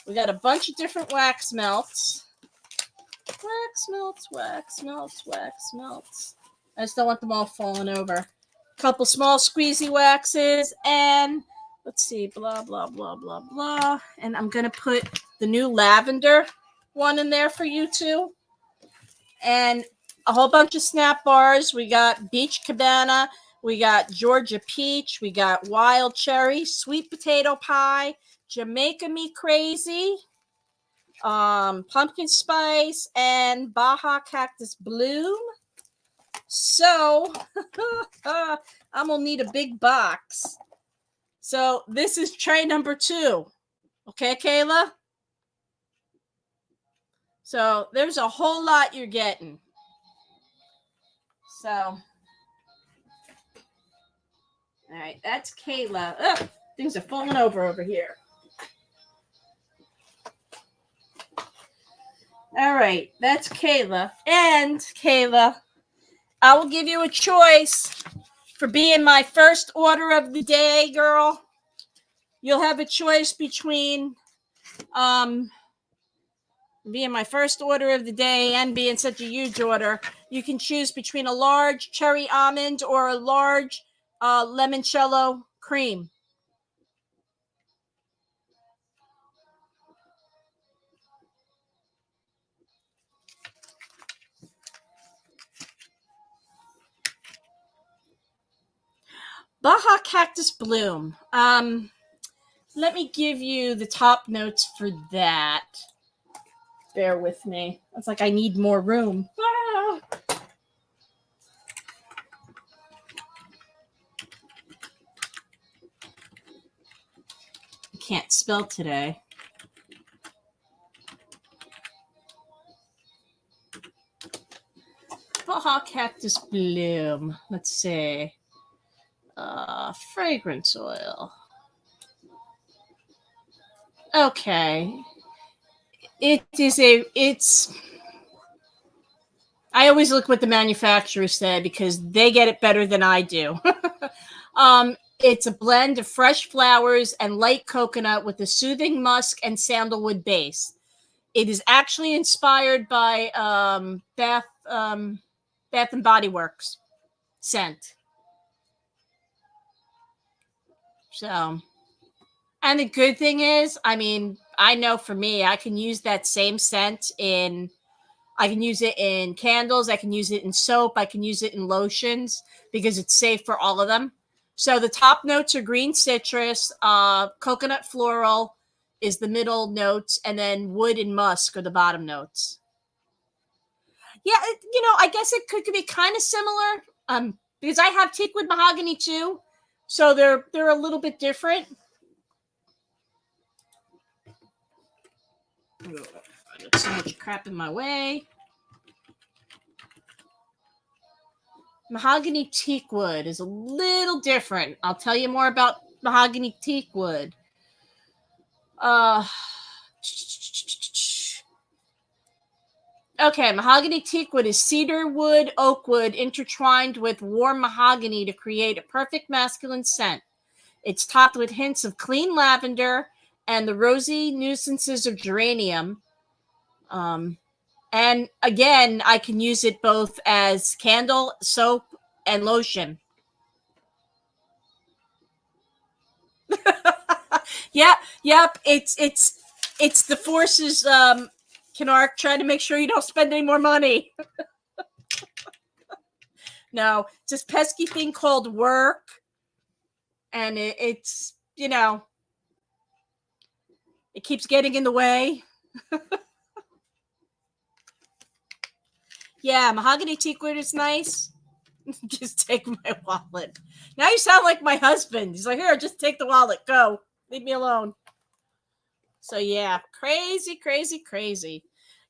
We got a bunch of different wax melts. Wax melts, wax melts, wax melts. I just don't want them all falling over. A couple small squeezy waxes. And let's see. Blah, blah, blah, blah, blah. And I'm going to put the new lavender one in there for you too. And a whole bunch of snap bars. We got Beach Cabana. We got Georgia Peach. We got Wild Cherry, Sweet Potato Pie, Jamaica Me Crazy, Pumpkin Spice, and Baja Cactus Bloom. So I'm gonna need a big box. So this is tray number 2. Okay, Kayla? So there's a whole lot you're getting. So, all right, that's Kayla. Ugh, things are falling over here. All right, that's Kayla. And Kayla, I will give you a choice for being my first order of the day, girl. You'll have a choice between being my first order of the day and being such a huge order. You can choose between a large cherry almond or a large limoncello cream. Baja Cactus Bloom. Let me give you the top notes for that. Bear with me. It's like I need more room. Ah! I can't spell today. Baja Cactus Bloom. Let's see. Fragrance oil. Okay. It's I always look what the manufacturers say because they get it better than I do. It's a blend of fresh flowers and light coconut with a soothing musk and sandalwood base. It is actually inspired by Bath and Body Works scent. So, and the good thing is, I mean, I know for me, I can use that same scent I can use it in candles. I can use it in soap. I can use it in lotions because it's safe for all of them. So the top notes are green citrus, coconut floral is the middle notes, and then wood and musk are the bottom notes. Yeah, I guess it could be kind of similar because I have teakwood mahogany too. So they're a little bit different. There's so much crap in my way. Mahogany teakwood is a little different. I'll tell you more about mahogany teakwood. Okay, mahogany teakwood is cedar wood, oak wood intertwined with warm mahogany to create a perfect masculine scent. It's topped with hints of clean lavender and the rosy nuisances of geranium. And again, I can use it both as candle, soap, and lotion. Yep. It's the forces, Kennard, trying to make sure you don't spend any more money. No, it's this pesky thing called work. And it's, it keeps getting in the way. Yeah, mahogany teakwood is nice. Just take my wallet. Now you sound like my husband. He's like, here, just take the wallet. Go. Leave me alone. So, yeah, crazy, crazy, crazy.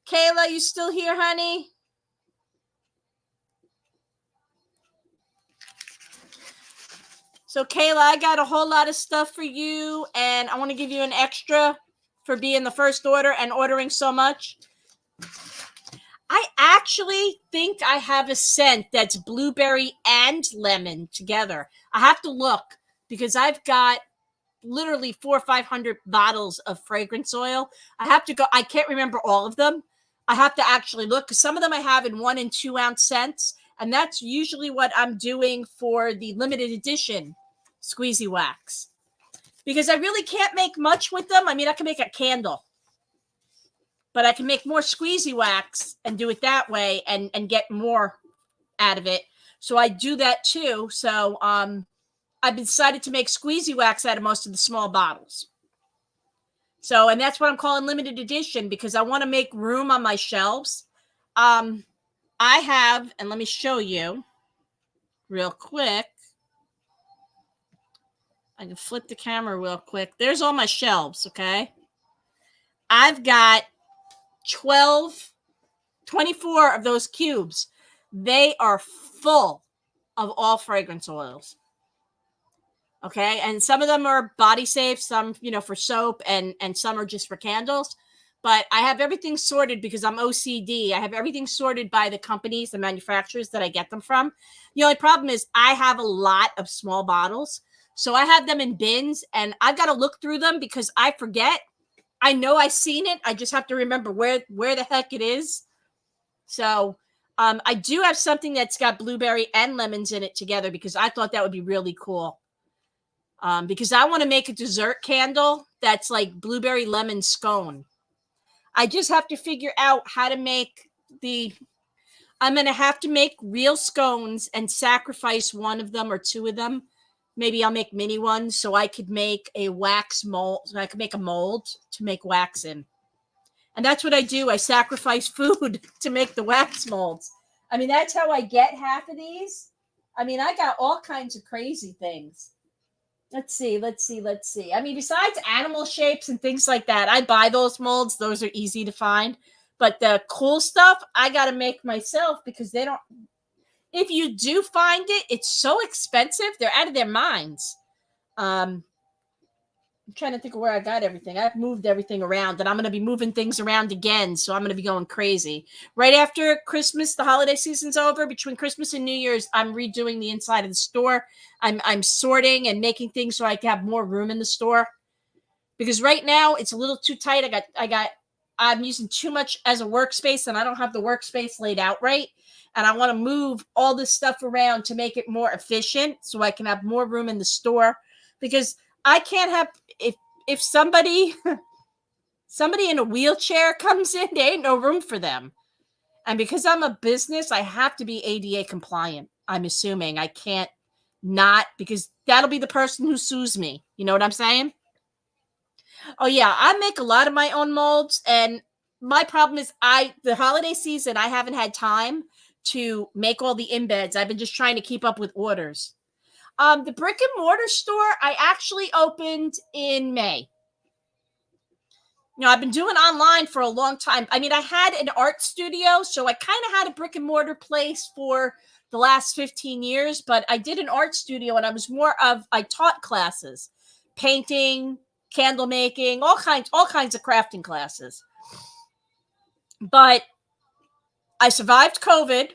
Kayla, you still here, honey? So, Kayla, I got a whole lot of stuff for you, and I want to give you an extra for being the first order and ordering so much. I actually think I have a scent that's blueberry and lemon together. I have to look because I've got literally 400 or 500 bottles of fragrance oil. I have to go. I can't remember all of them. I have to actually look because some of them I have in 1 and 2 ounce scents. And that's usually what I'm doing for the limited edition Squeezy Wax. Because I really can't make much with them. I mean, I can make a candle. But I can make more Squeezy Wax and do it that way and get more out of it. So I do that too. So I've decided to make Squeezy Wax out of most of the small bottles. So, and that's what I'm calling limited edition because I want to make room on my shelves. I have, and let me show you real quick. I can flip the camera real quick. There's all my shelves, okay? I've got 24 of those cubes. They are full of all fragrance oils. Okay. And some of them are body safe, some, for soap, and some are just for candles. But I have everything sorted because I'm OCD. I have everything sorted by the companies, the manufacturers that I get them from. The only problem is I have a lot of small bottles. So I have them in bins and I've got to look through them because I forget. I know I've seen it. I just have to remember where the heck it is. So I do have something that's got blueberry and lemons in it together because I thought that would be really cool. Because I want to make a dessert candle that's like blueberry lemon scone. I just have to figure out how to make I'm going to have to make real scones and sacrifice one of them or two of them. Maybe I'll make mini ones so I could make a wax mold. So I could make a mold to make wax in. And that's what I do. I sacrifice food to make the wax molds. I mean, that's how I get half of these. I mean, I got all kinds of crazy things. Let's see. I mean, besides animal shapes and things like that, I buy those molds. Those are easy to find. But the cool stuff, I got to make myself because they don't. If you do find it, it's so expensive. They're out of their minds. I'm trying to think of where I got everything. I've moved everything around, and I'm going to be moving things around again. So I'm going to be going crazy. Right after Christmas, the holiday season's over. Between Christmas and New Year's, I'm redoing the inside of the store. I'm sorting and making things so I can have more room in the store. Because right now it's a little too tight. I'm using too much as a workspace, and I don't have the workspace laid out right. And I want to move all this stuff around to make it more efficient so I can have more room in the store. Because I can't have if somebody in a wheelchair comes in, there ain't no room for them. And because I'm a business, I have to be ADA compliant. I'm assuming I can't not, because that'll be the person who sues me. You know what I'm saying? Oh yeah, I make a lot of my own molds, and my problem is the holiday season I haven't had time to make all the embeds. I've been just trying to keep up with orders. The brick and mortar store I actually opened in May. I've been doing online for a long time. I mean, I had an art studio, so I kind of had a brick and mortar place for the last 15 years, but I did an art studio and I taught classes, painting, candle making, all kinds of crafting classes. But I survived COVID.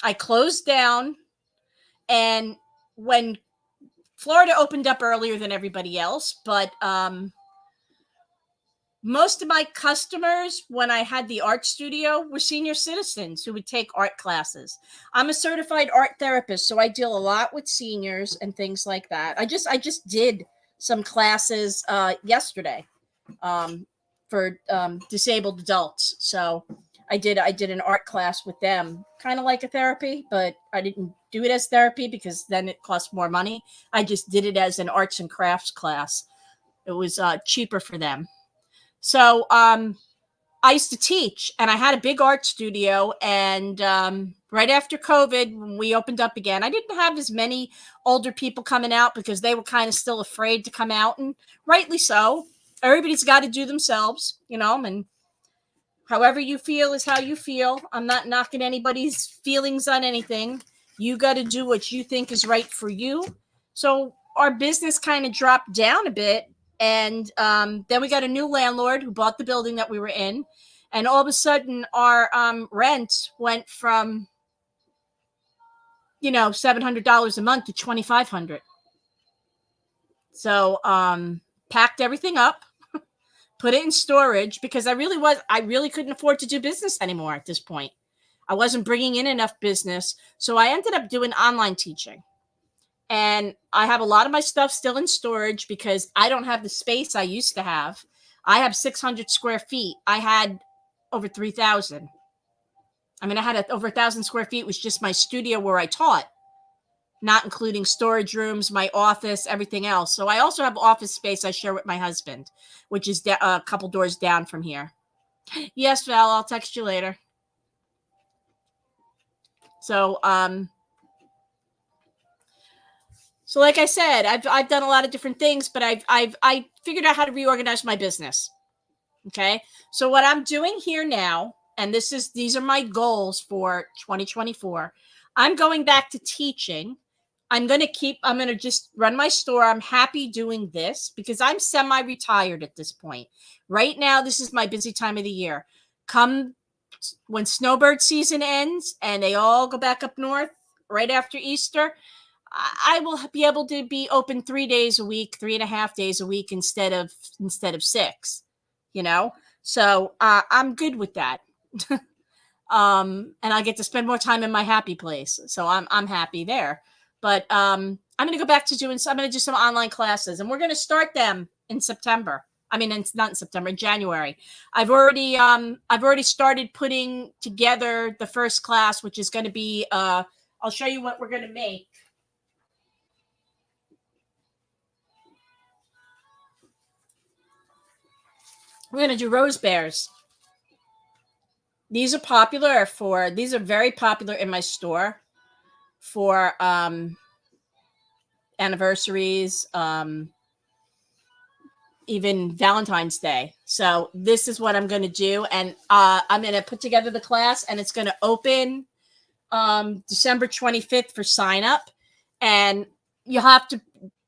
I closed down, and when Florida opened up earlier than everybody else, but most of my customers, when I had the art studio, were senior citizens who would take art classes. I'm a certified art therapist, so I deal a lot with seniors and things like that. I just did some classes yesterday for disabled adults. So I did an art class with them, kind of like a therapy, but I didn't do it as therapy because then it cost more money. I just did it as an arts and crafts class. It was cheaper for them. So I used to teach, and I had a big art studio. And right after COVID, when we opened up again, I didn't have as many older people coming out because they were kind of still afraid to come out, and rightly so. Everybody's got to do themselves, and however you feel is how you feel. I'm not knocking anybody's feelings on anything. You got to do what you think is right for you. So our business kind of dropped down a bit. And then we got a new landlord who bought the building that we were in. And all of a sudden, our rent went from, $700 a month to $2,500. So packed everything up, put it in storage because I really couldn't afford to do business anymore at this point. I wasn't bringing in enough business. So I ended up doing online teaching. And I have a lot of my stuff still in storage because I don't have the space I used to have. I have 600 square feet. I had over 3,000. I mean, I had over 1,000 square feet was just my studio where I taught. not including storage rooms, my office, everything else. So I also have office space I share with my husband, which is a couple doors down from here. Yes, Val, I'll text you later. So, so like I said, I've done a lot of different things, but I figured out how to reorganize my business. Okay. So what I'm doing here now, and these are my goals for 2024. I'm going back to teaching. I'm going to just run my store. I'm happy doing this because I'm semi-retired at this point. Right now, this is my busy time of the year. Come when snowbird season ends and they all go back up north right after Easter, I will be able to be open 3 days a week, 3.5 days a week instead of 6, So I'm good with that. And I get to spend more time in my happy place. So I'm happy there. But I'm going to go back to I'm going to do some online classes, and we're going to start them in September. I mean, it's not in September, in January. I've already started putting together the first class, which is going to be, I'll show you what we're going to make. We're going to do rose bears. These are very popular in my store for anniversaries, even Valentine's Day. So this is what I'm going to do. And I'm going to put together the class, and it's going to open December 25th for sign up. And you'll have to,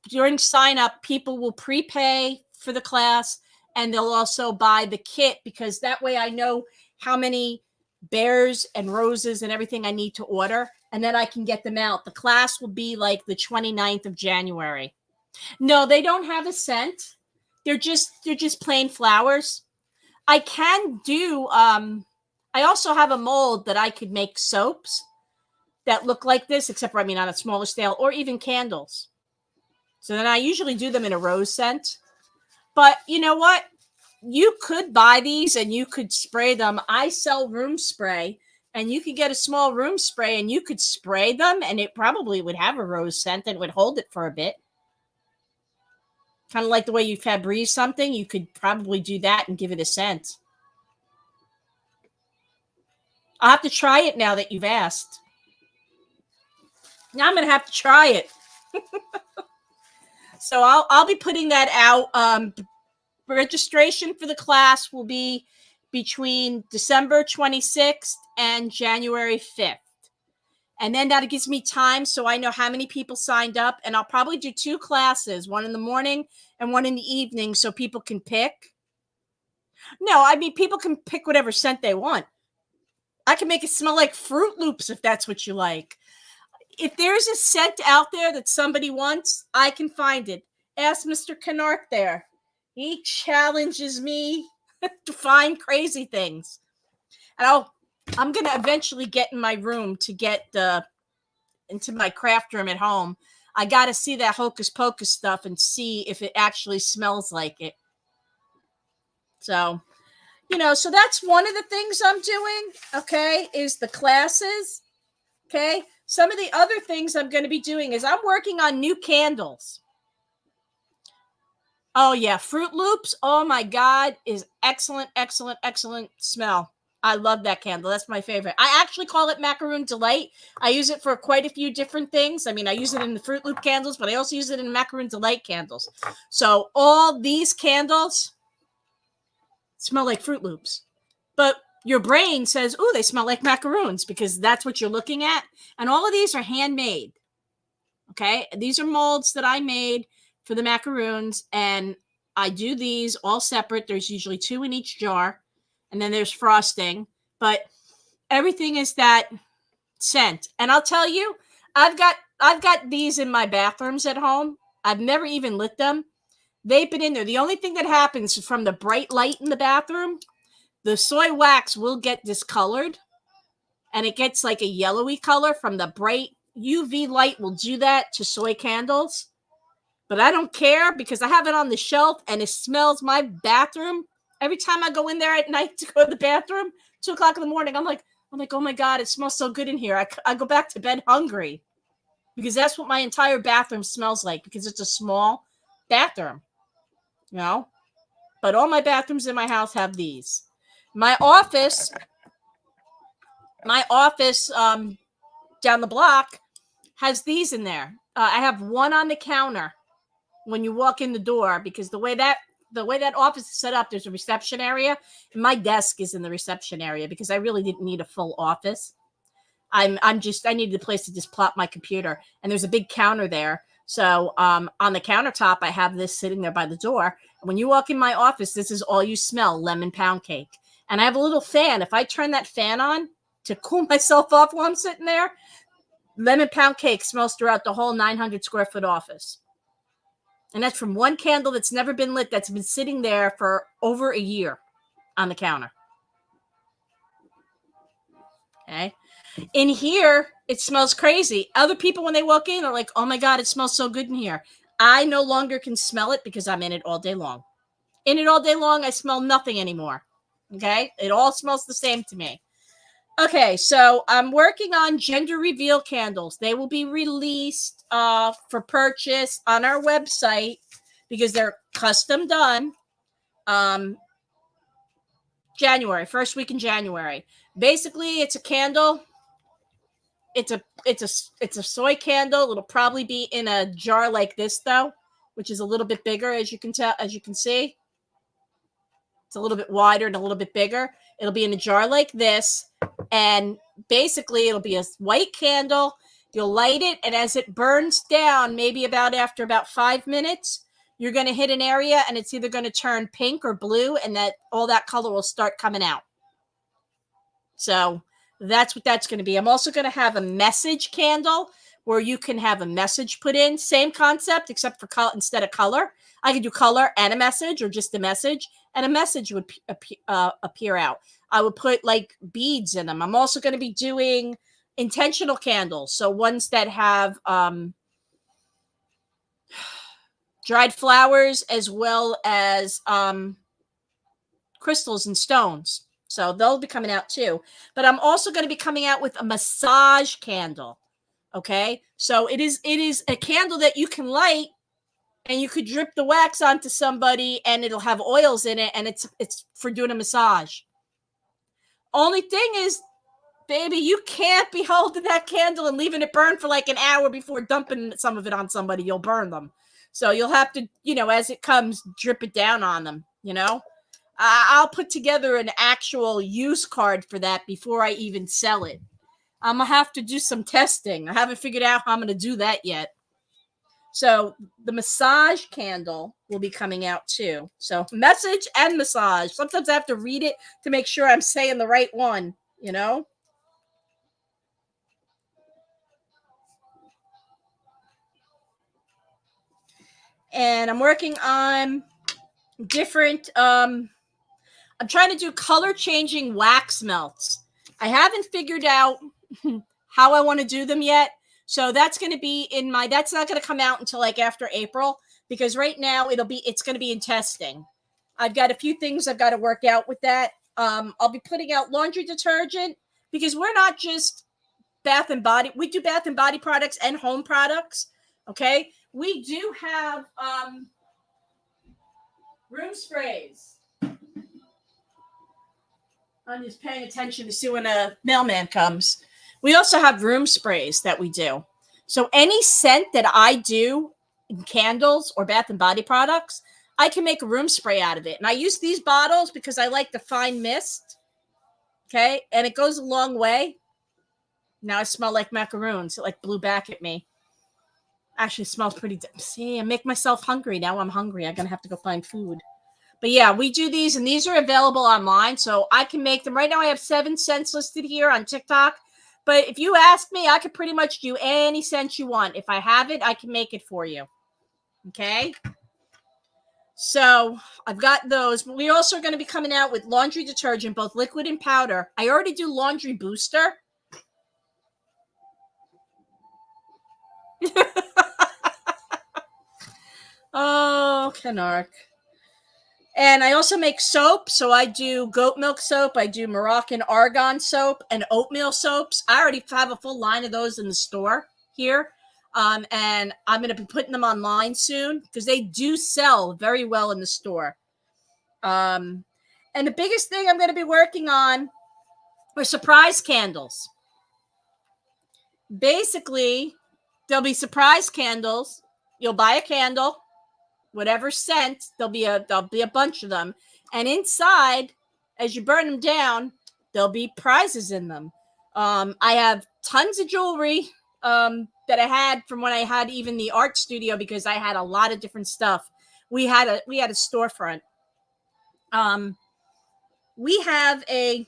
during sign up, people will prepay for the class, and they'll also buy the kit, because that way I know how many bears and roses and everything I need to order, and then I can get them out. The class will be like the 29th of January. No, they don't have a scent. They're just plain flowers. I can do I also have a mold that I could make soaps that look like this, except for, I mean, on a smaller scale, or even candles. So then I usually do them in a rose scent. But you know what? You could buy these and you could spray them. I sell room spray, and you could get a small room spray and you could spray them, and it probably would have a rose scent and would hold it for a bit. Kind of like the way you Febreze something, you could probably do that and give it a scent. I'll have to try it now that you've asked. Now I'm going to have to try it. So I'll be putting that out. Registration for the class will be between December 26th and January 5th. And then that gives me time so I know how many people signed up. And I'll probably do 2 classes, one in the morning and one in the evening, so people can pick. No, I mean, people can pick whatever scent they want. I can make it smell like Fruit Loops if that's what you like. If there's a scent out there that somebody wants, I can find it. Ask Mr. Canark there. He challenges me to find crazy things. And I'm going to eventually get in my room to get into my craft room at home. I got to see that Hocus Pocus stuff and see if it actually smells like it. So, so that's one of the things I'm doing, okay, is the classes, okay? Some of the other things I'm going to be doing is I'm working on new candles. Oh, yeah, Fruit Loops, oh my God, is excellent, excellent, excellent smell. I love that candle. That's my favorite. I actually call it Macaroon Delight. I use it for quite a few different things. I mean, I use it in the Fruit Loop candles, but I also use it in Macaroon Delight candles. So all these candles smell like Fruit Loops. But your brain says, ooh, they smell like macaroons, because that's what you're looking at. And all of these are handmade. Okay? These are molds that I made for the macaroons, and I do these all separate. There's usually 2 in each jar. And then there's frosting, but everything is that scent. And I'll tell you, I've got these in my bathrooms at home. I've never even lit them. They've been in there. The only thing that happens from the bright light in the bathroom, the soy wax will get discolored, and it gets like a yellowy color from the bright UV light. Will do that to soy candles. But I don't care, because I have it on the shelf and it smells my bathroom. Every time I go in there at night to go to the bathroom, 2:00 in the morning, I'm like, oh my God, it smells so good in here. I go back to bed hungry. because that's what my entire bathroom smells like, because it's a small bathroom, you know. But all my bathrooms in my house have these. My office down the block has these in there. I have one on the counter when you walk in the door, because the way that office is set up, there's a reception area, and my desk is in the reception area because I really didn't need a full office. I needed a place to just plop my computer, and there's a big counter there. So on the countertop, I have this sitting there by the door. When you walk in my office, this is all you smell: lemon pound cake. And I have a little fan. If I turn that fan on to cool myself off while I'm sitting there, lemon pound cake smells throughout the whole 900 square foot office. And that's from one candle that's never been lit, that's been sitting there for over a year on the counter. Okay. In here, it smells crazy. Other people, when they walk in, are like, oh my God, it smells so good in here. I no longer can smell it because I'm in it all day long. In it all day long, I smell nothing anymore. Okay. It all smells the same to me. Okay, so I'm working on gender reveal candles. They will be released for purchase on our website because they're custom done. January, first week in January. Basically, it's a candle. It's a soy candle. It'll probably be in a jar like this, though, which is a little bit bigger, as you can see. It's a little bit wider and a little bit bigger. It'll be in a jar like this. And basically, it'll be a white candle. You'll light it, and as it burns down, maybe after about 5 minutes, you're going to hit an area, and it's either going to turn pink or blue, and all that color will start coming out. So that's what that's going to be. I'm also going to have a message candle where you can have a message put in. Same concept, except for instead of color. I could do color and a message, or just a message, and a message would appear out. I would put like beads in them. I'm also going to be doing intentional candles. So ones that have dried flowers as well as crystals and stones. So they'll be coming out too. But I'm also going to be coming out with a massage candle. Okay. So it is a candle that you can light, and you could drip the wax onto somebody, and it'll have oils in it, and it's for doing a massage. Only thing is, baby, you can't be holding that candle and leaving it burn for like an hour before dumping some of it on somebody. You'll burn them. So you'll have to, as it comes, drip it down on them, I'll put together an actual use card for that before I even sell it. I'm going to have to do some testing. I haven't figured out how I'm going to do that yet. So the massage candle will be coming out too. So message and massage. Sometimes I have to read it to make sure I'm saying the right one, And I'm working on different, I'm trying to do color changing wax melts. I haven't figured out how I want to do them yet. So that's going to be that's not going to come out until like after April, because right now it's going to be in testing. I've got a few things I've got to work out with that. I'll be putting out laundry detergent, because we're not just Bath and Body. We do Bath and Body products and home products. Okay. We do have room sprays. I'm just paying attention to see when a mailman comes. We also have room sprays that we do. So any scent that I do in candles or Bath and Body products, I can make a room spray out of it. And I use these bottles because I like the fine mist. Okay. And it goes a long way. Now I smell like macaroons. It like blew back at me. Actually smells pretty. See, I make myself hungry. Now I'm hungry. I'm going to have to go find food. But yeah, we do these, and these are available online. So I can make them. Right now I have 7 scents listed here on TikTok. But if you ask me, I could pretty much do any scent you want. If I have it, I can make it for you. Okay? So I've got those. But we also are going to be coming out with laundry detergent, both liquid and powder. I already do laundry booster. Oh, Canark. And I also make soap. So I do goat milk soap. I do Moroccan argan soap and oatmeal soaps. I already have a full line of those in the store here. And I'm going to be putting them online soon because they do sell very well in the store. And the biggest thing I'm going to be working on are surprise candles. Basically, there'll be surprise candles. You'll buy a candle, whatever scent, there'll be a bunch of them. And inside, as you burn them down, there'll be prizes in them. I have tons of jewelry that I had from when I had even the art studio because I had a lot of different stuff. We had a storefront. We have a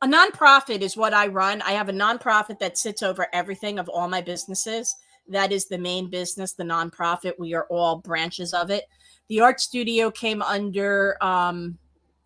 nonprofit is what I run. I have a nonprofit that sits over everything of all my businesses. That is the main business, the nonprofit. We are all branches of it. The art studio came under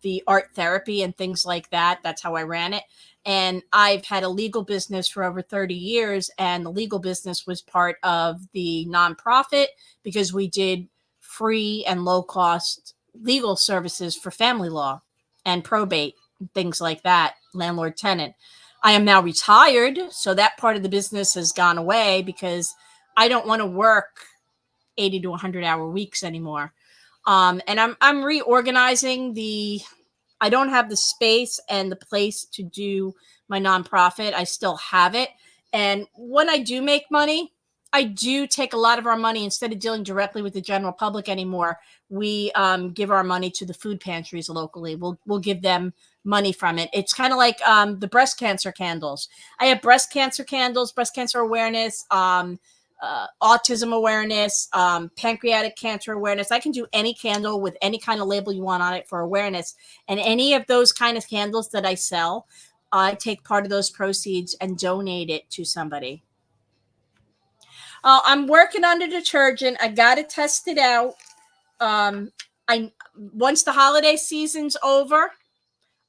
the art therapy and things like that. That's how I ran it. And I've had a legal business for over 30 years. And the legal business was part of the nonprofit because we did free and low cost legal services for family law and probate, things like that, landlord tenant. I am now retired, so that part of the business has gone away because I don't want to work 80 to 100-hour weeks anymore. And I'm reorganizing I don't have the space and the place to do my nonprofit. I still have it. And when I do make money, I do take a lot of our money instead of dealing directly with the general public anymore. We give our money to the food pantries locally. We'll give them money from it. It's kind of like the breast cancer candles. I have breast cancer candles, breast cancer awareness, autism awareness, pancreatic cancer awareness. I can do any candle with any kind of label you want on it for awareness. And any of those kind of candles that I sell, I take part of those proceeds and donate it to somebody. I'm working on the detergent. I got to test it out. Once the holiday season's over,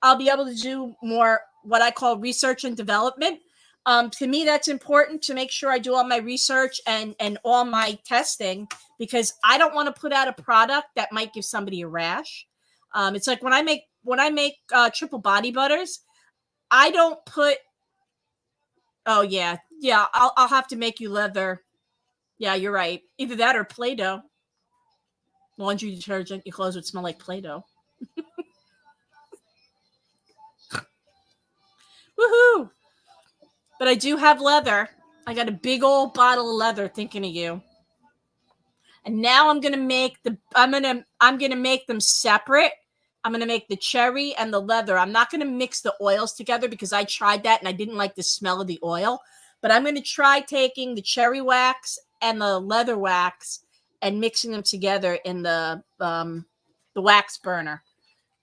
I'll be able to do more what I call research and development. To me, that's important to make sure I do all my research and all my testing because I don't want to put out a product that might give somebody a rash. It's like when I make triple body butters, I don't put. Oh yeah. I'll have to make you leather. Yeah, you're right. Either that or Play-Doh. Laundry detergent. Your clothes would smell like Play-Doh. Woohoo! But I do have leather. I got a big old bottle of leather thinking of you. And now I'm gonna make them separate. I'm gonna make the cherry and the leather. I'm not gonna mix the oils together because I tried that and I didn't like the smell of the oil. But I'm gonna try taking the cherry wax and the leather wax and mixing them together in the wax burner.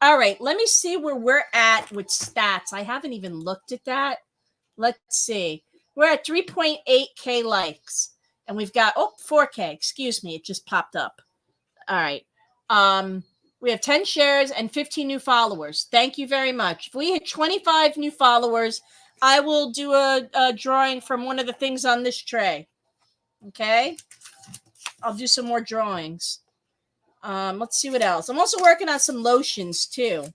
All right, let me see where we're at with stats. I haven't even looked at that. Let's see. We're at 3.8K likes. And we've got 4K. Excuse me, it just popped up. All right. We have 10 shares and 15 new followers. Thank you very much. If we hit 25 new followers, I will do a drawing from one of the things on this tray. Okay? I'll do some more drawings. Let's see what else. I'm also working on some lotions too.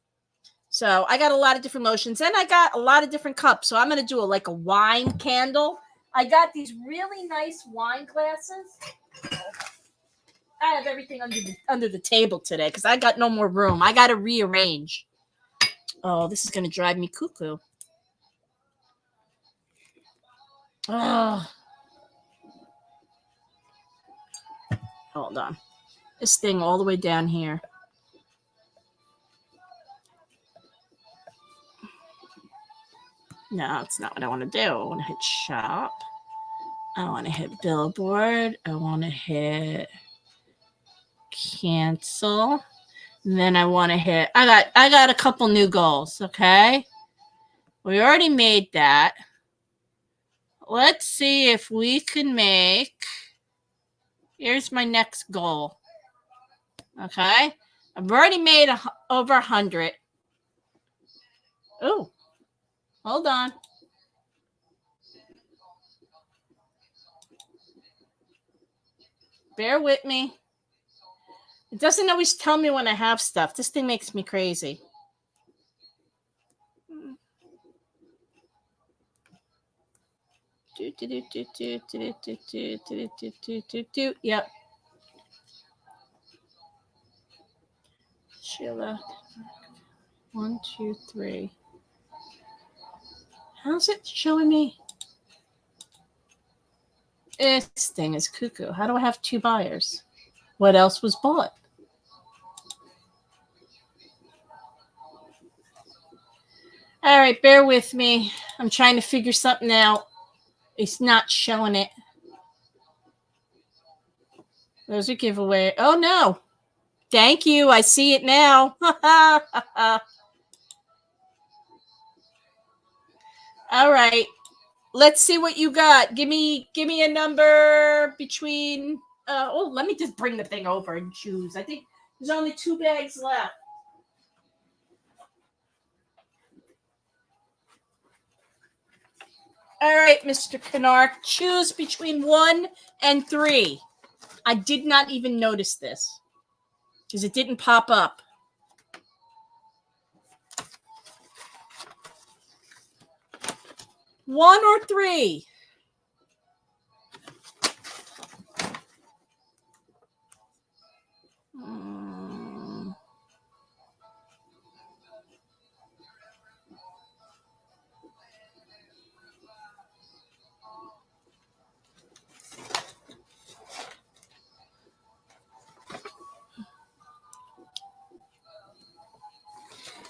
So I got a lot of different lotions and I got a lot of different cups. So I'm going to do a wine candle. I got these really nice wine glasses. I have everything under the table today because I got no more room. I got to rearrange. Oh, this is going to drive me cuckoo. Oh. Hold on. This thing all the way down here. No, it's not what I want to do. I want to hit shop. I want to hit billboard. I want to hit cancel. And then I want to hit. I got a couple new goals. Okay, we already made that. Let's see if we can make. Here's my next goal. Okay, I've already made over 100. Oh, hold on. Bear with me. It doesn't always tell me when I have stuff. This thing makes me crazy. Yep. Sheila. 1, 2, 3. How's it showing me? This thing is cuckoo. How do I have 2 buyers? What else was bought? All right, bear with me. I'm trying to figure something out. It's not showing it. There's a giveaway. Oh, no. Thank you. I see it now. All right. Let's see what you got. Give me a number between let me just bring the thing over and choose. I think there's only 2 bags left. All right, Mr. Kennard, choose between 1 and 3. I did not even notice this because it didn't pop up. One or 3?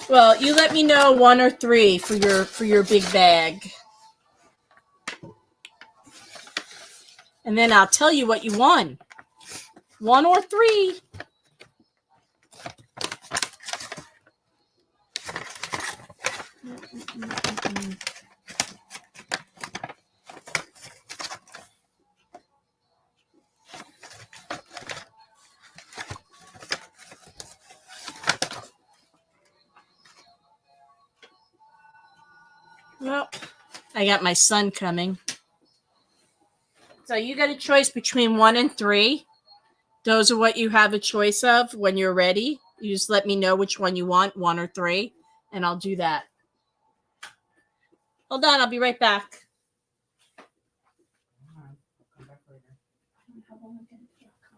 Well, you let me know 1 or 3 for your big bag. And then I'll tell you what you won. 1 or 3. Well, I got my son coming. So you got a choice between 1 and 3. Those are what you have a choice of when you're ready. You just let me know which one you want, 1 or 3, and I'll do that. Hold on, I'll be right back.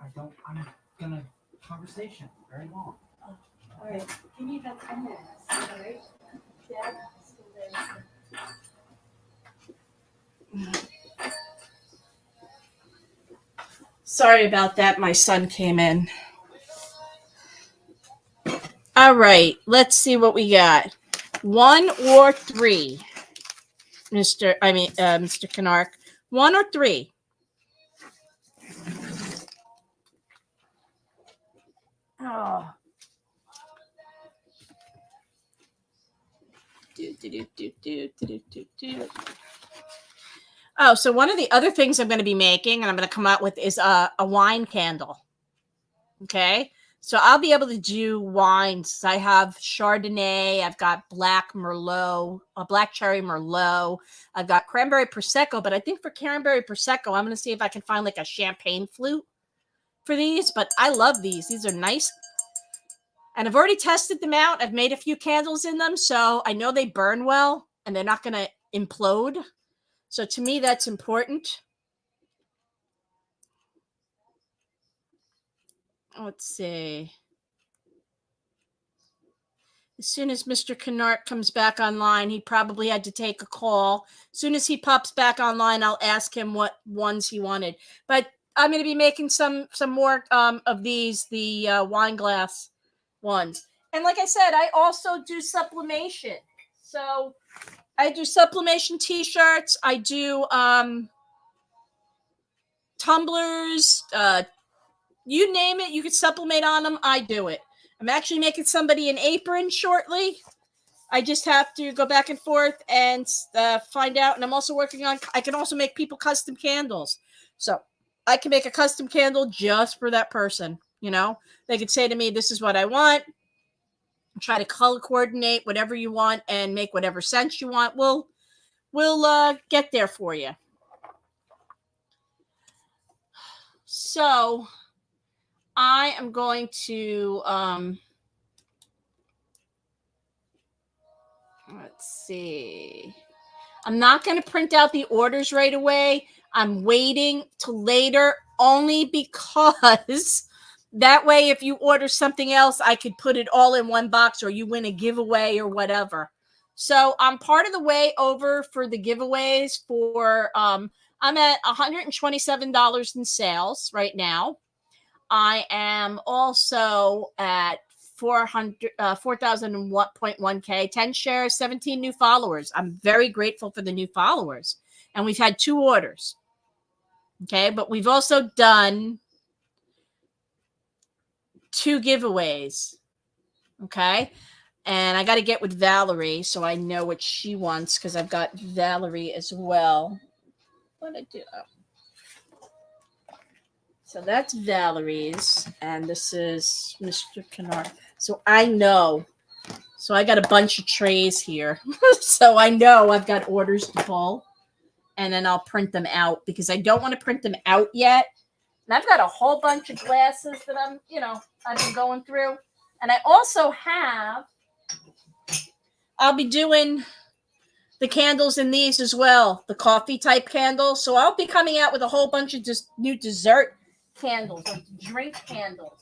I'm gonna conversation very long. All right. Give me about 10 minutes. All right. Dad, sorry about that. My son came in. All right. Let's see what we got. 1 or 3, Mr. Kennard. 1 or 3. Oh. Oh, so one of the other things I'm going to be making and I'm going to come out with is a wine candle. Okay. So I'll be able to do wines. I have Chardonnay. I've got black Merlot, a black cherry Merlot. I've got cranberry Prosecco. But I think for cranberry Prosecco, I'm going to see if I can find like a champagne flute for these. But I love these. These are nice. And I've already tested them out. I've made a few candles in them. So I know they burn well and they're not going to implode. So to me, that's important. Let's see. As soon as Mr. Kennard comes back online, he probably had to take a call. As soon as he pops back online, I'll ask him what ones he wanted. But I'm going to be making some more of these, the wine glass ones. And like I said, I also do sublimation. So I do sublimation T-shirts. I do tumblers. You name it, you could sublimate on them. I do it. I'm actually making somebody an apron shortly. I just have to go back and forth and find out. And I'm also working on, I can also make people custom candles. So I can make a custom candle just for that person. You know, they could say to me, this is what I want. Try to color coordinate whatever you want and make whatever scent you want. We'll get there for you. So I am going to, let's see. I'm not going to print out the orders right away. I'm waiting till later only because that way, if you order something else, I could put it all in one box or you win a giveaway or whatever. So I'm part of the way over for the giveaways for, I'm at $127 in sales right now. I am also at 4,001.1K, 10 shares, 17 new followers. I'm very grateful for the new followers. And we've had 2 orders. Okay. But we've also done 2 giveaways. Okay. And I got to get with Valerie so I know what she wants because I've got Valerie as well. What did I do? Oh. So that's Valerie's, and this is Mr. Kennard. So I know. So I got a bunch of trays here. So I know I've got orders to pull, and then I'll print them out because I don't want to print them out yet. And I've got a whole bunch of glasses that I've been going through. And I also have, I'll be doing the candles in these as well, the coffee type candles. So I'll be coming out with a whole bunch of just new dessert candles, like drink candles.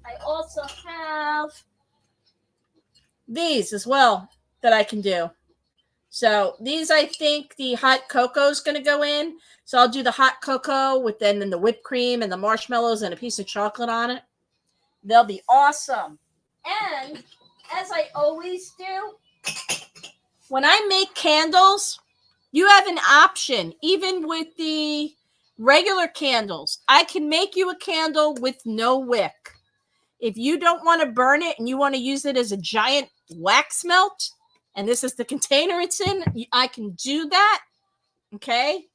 I also have these as well that I can do. So these, I think the hot cocoa is going to go in. So I'll do the hot cocoa with then the whipped cream and the marshmallows and a piece of chocolate on it. They'll be awesome. And as I always do, when I make candles, you have an option, even with the regular candles. I can make you a candle with no wick. If you don't want to burn it and you want to use it as a giant wax melt, and this is the container it's in, I can do that. Okay.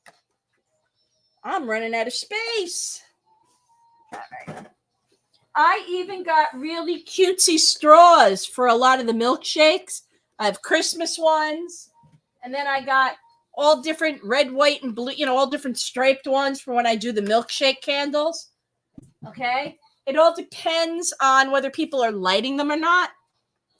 I'm running out of space. All right. I even got really cutesy straws for a lot of the milkshakes. I have Christmas ones. And then I got all different red, white, and blue, all different striped ones for when I do the milkshake candles. Okay. It all depends on whether people are lighting them or not.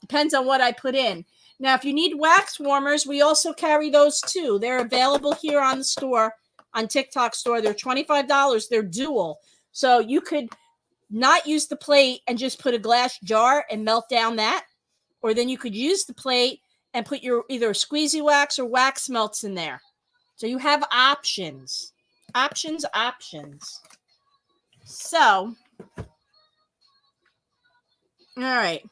Depends on what I put in. Now, if you need wax warmers, we also carry those too. They're available here on the store, on TikTok store. They're $25. They're dual. So you could not use the plate and just put a glass jar and melt down that. Or then you could use the plate and put your either squeezy wax or wax melts in there. So you have options. Options. So, all right.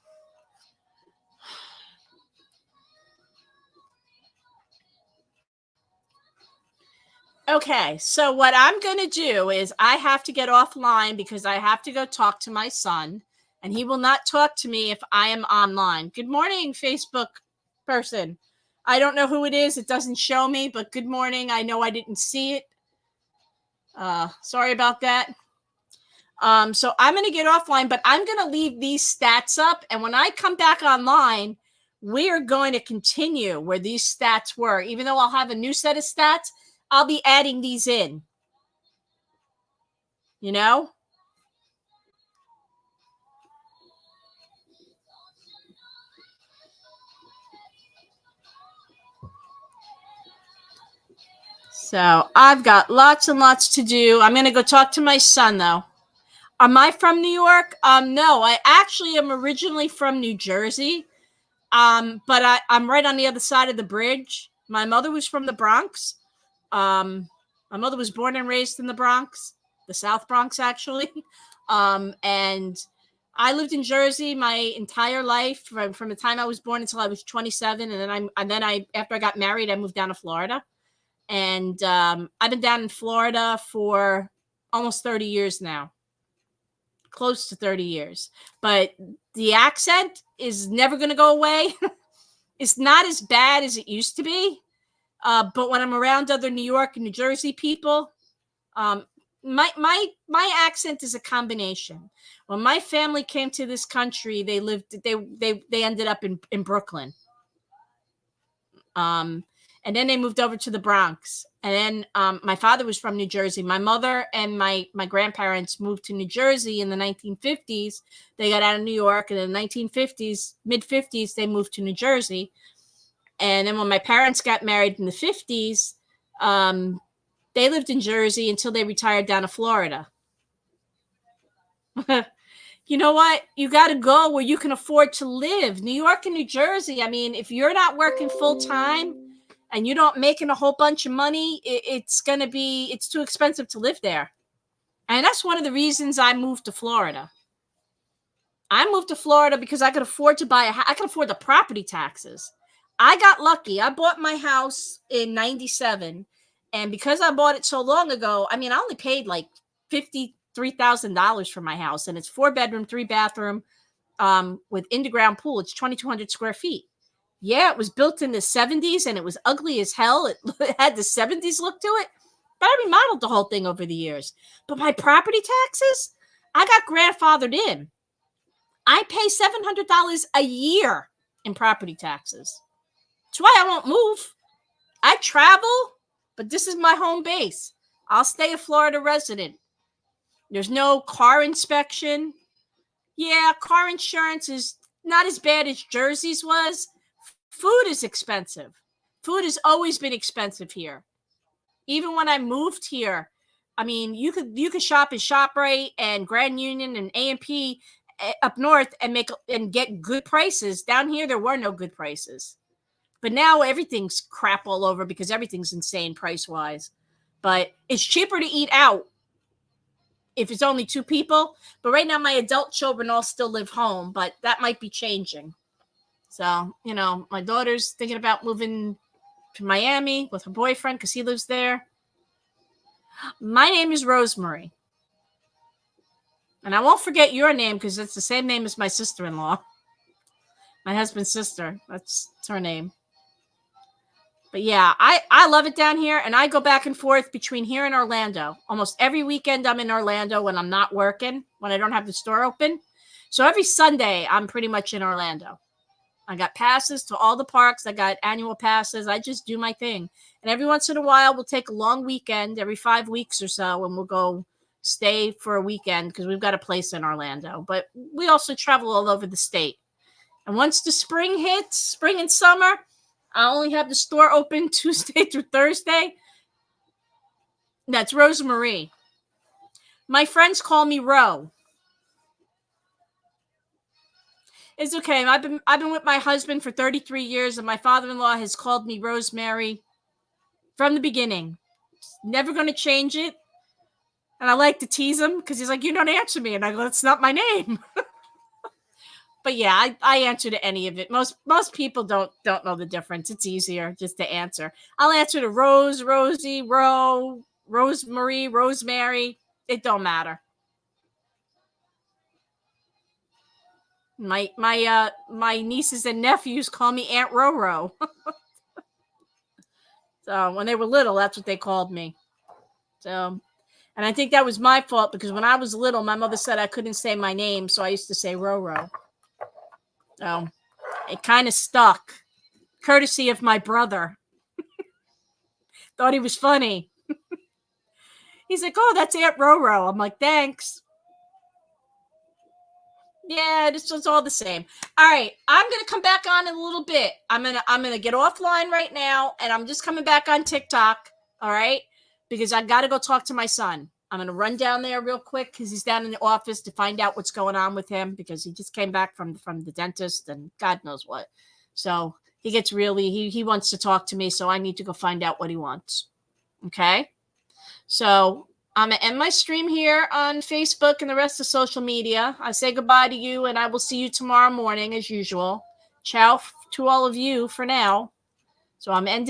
Okay, so what I'm going to do is I have to get offline because I have to go talk to my son, and he will not talk to me if I am online. Good morning, Facebook person. I don't know who it is. It doesn't show me, but good morning. I know I didn't see it. Sorry about that. So I'm going to get offline, but I'm going to leave these stats up, and when I come back online, we are going to continue where these stats were. Even though I'll have a new set of stats, I'll be adding these in. So I've got lots and lots to do. I'm going to go talk to my son, though. Am I from New York? No, I actually am originally from New Jersey. But I'm right on the other side of the bridge. My mother was from the Bronx. My mother was born and raised in the Bronx, the South Bronx, actually. And I lived in Jersey my entire life from the time I was born until I was 27. And then after I got married, I moved down to Florida. And I've been down in Florida for almost 30 years now. Close to 30 years. But the accent is never going to go away. It's not as bad as it used to be. But when I'm around other New York and New Jersey people, my accent is a combination. When my family came to this country, they ended up in Brooklyn. And then they moved over to the Bronx. And then my father was from New Jersey. My mother and my grandparents moved to New Jersey in the 1950s. They got out of New York. And in the 1950s, mid-50s, they moved to New Jersey. And then when my parents got married in the 50s, they lived in Jersey until they retired down to Florida. You know what? You got to go where you can afford to live. New York and New Jersey. I mean, if you're not working full time and you're not making a whole bunch of money, it's too expensive to live there. And that's one of the reasons I moved to Florida. I moved to Florida because I could afford to I could afford the property taxes. I got lucky. I bought my house in 97. And because I bought it so long ago, I mean, I only paid like $53,000 for my house. And it's 4-bedroom, 3-bathroom with in-the-ground pool. It's 2,200 square feet. Yeah, it was built in the 70s and it was ugly as hell. It had the 70s look to it. But I remodeled the whole thing over the years. But my property taxes, I got grandfathered in. I pay $700 a year in property taxes. That's why I won't move. I travel, but this is my home base. I'll stay a Florida resident. There's no car inspection. Yeah, car insurance is not as bad as Jersey's was. Food is expensive. Food has always been expensive here. Even when I moved here, I mean, you could shop at ShopRite and Grand Union and A&P up north and get good prices. Down here, there were no good prices. But now everything's crap all over because everything's insane price-wise. But it's cheaper to eat out if it's only 2 people. But right now, my adult children all still live home, but that might be changing. So, you know, my daughter's thinking about moving to Miami with her boyfriend because he lives there. My name is Rosemary. And I won't forget your name because it's the same name as my sister-in-law. My husband's sister. That's her name. But yeah, I love it down here. And I go back and forth between here and Orlando. Almost every weekend I'm in Orlando when I'm not working, when I don't have the store open. So every Sunday I'm pretty much in Orlando. I got passes to all the parks. I got annual passes. I just do my thing. And every once in a while, we'll take a long weekend every 5 weeks or so, and we'll go stay for a weekend because we've got a place in Orlando. But we also travel all over the state. And once the spring hits, spring and summer, I only have the store open Tuesday through Thursday. That's Rosemary. My friends call me Ro. It's okay. I've been with my husband for 33 years, and my father-in-law has called me Rosemary from the beginning. Never going to change it. And I like to tease him because he's like, "You don't answer me," and I go, "That's not my name." But yeah, I answer to any of it. Most people don't know the difference. It's easier just to answer. I'll answer to Rose, Rosie, Ro, Rosemary, Rosemary. It don't matter. My nieces and nephews call me Aunt Roro. So when they were little, that's what they called me. So, and I think that was my fault because when I was little, my mother said I couldn't say my name, so I used to say Roro. So it kind of stuck, courtesy of my brother. Thought he was funny. He's like, "Oh, that's Aunt Roro." I'm like, "Thanks." Yeah, it's just all the same. All right, I'm gonna come back on in a little bit. I'm gonna get offline right now, and I'm just coming back on TikTok. All right, because I got to go talk to my son. I'm gonna run down there real quick because he's down in the office to find out what's going on with him because he just came back from the dentist and God knows what. So he gets he wants to talk to me, so I need to go find out what he wants. Okay, so I'm going to end my stream here on Facebook and the rest of social media. I say goodbye to you, and I will see you tomorrow morning as usual. Ciao to all of you for now. So I'm ending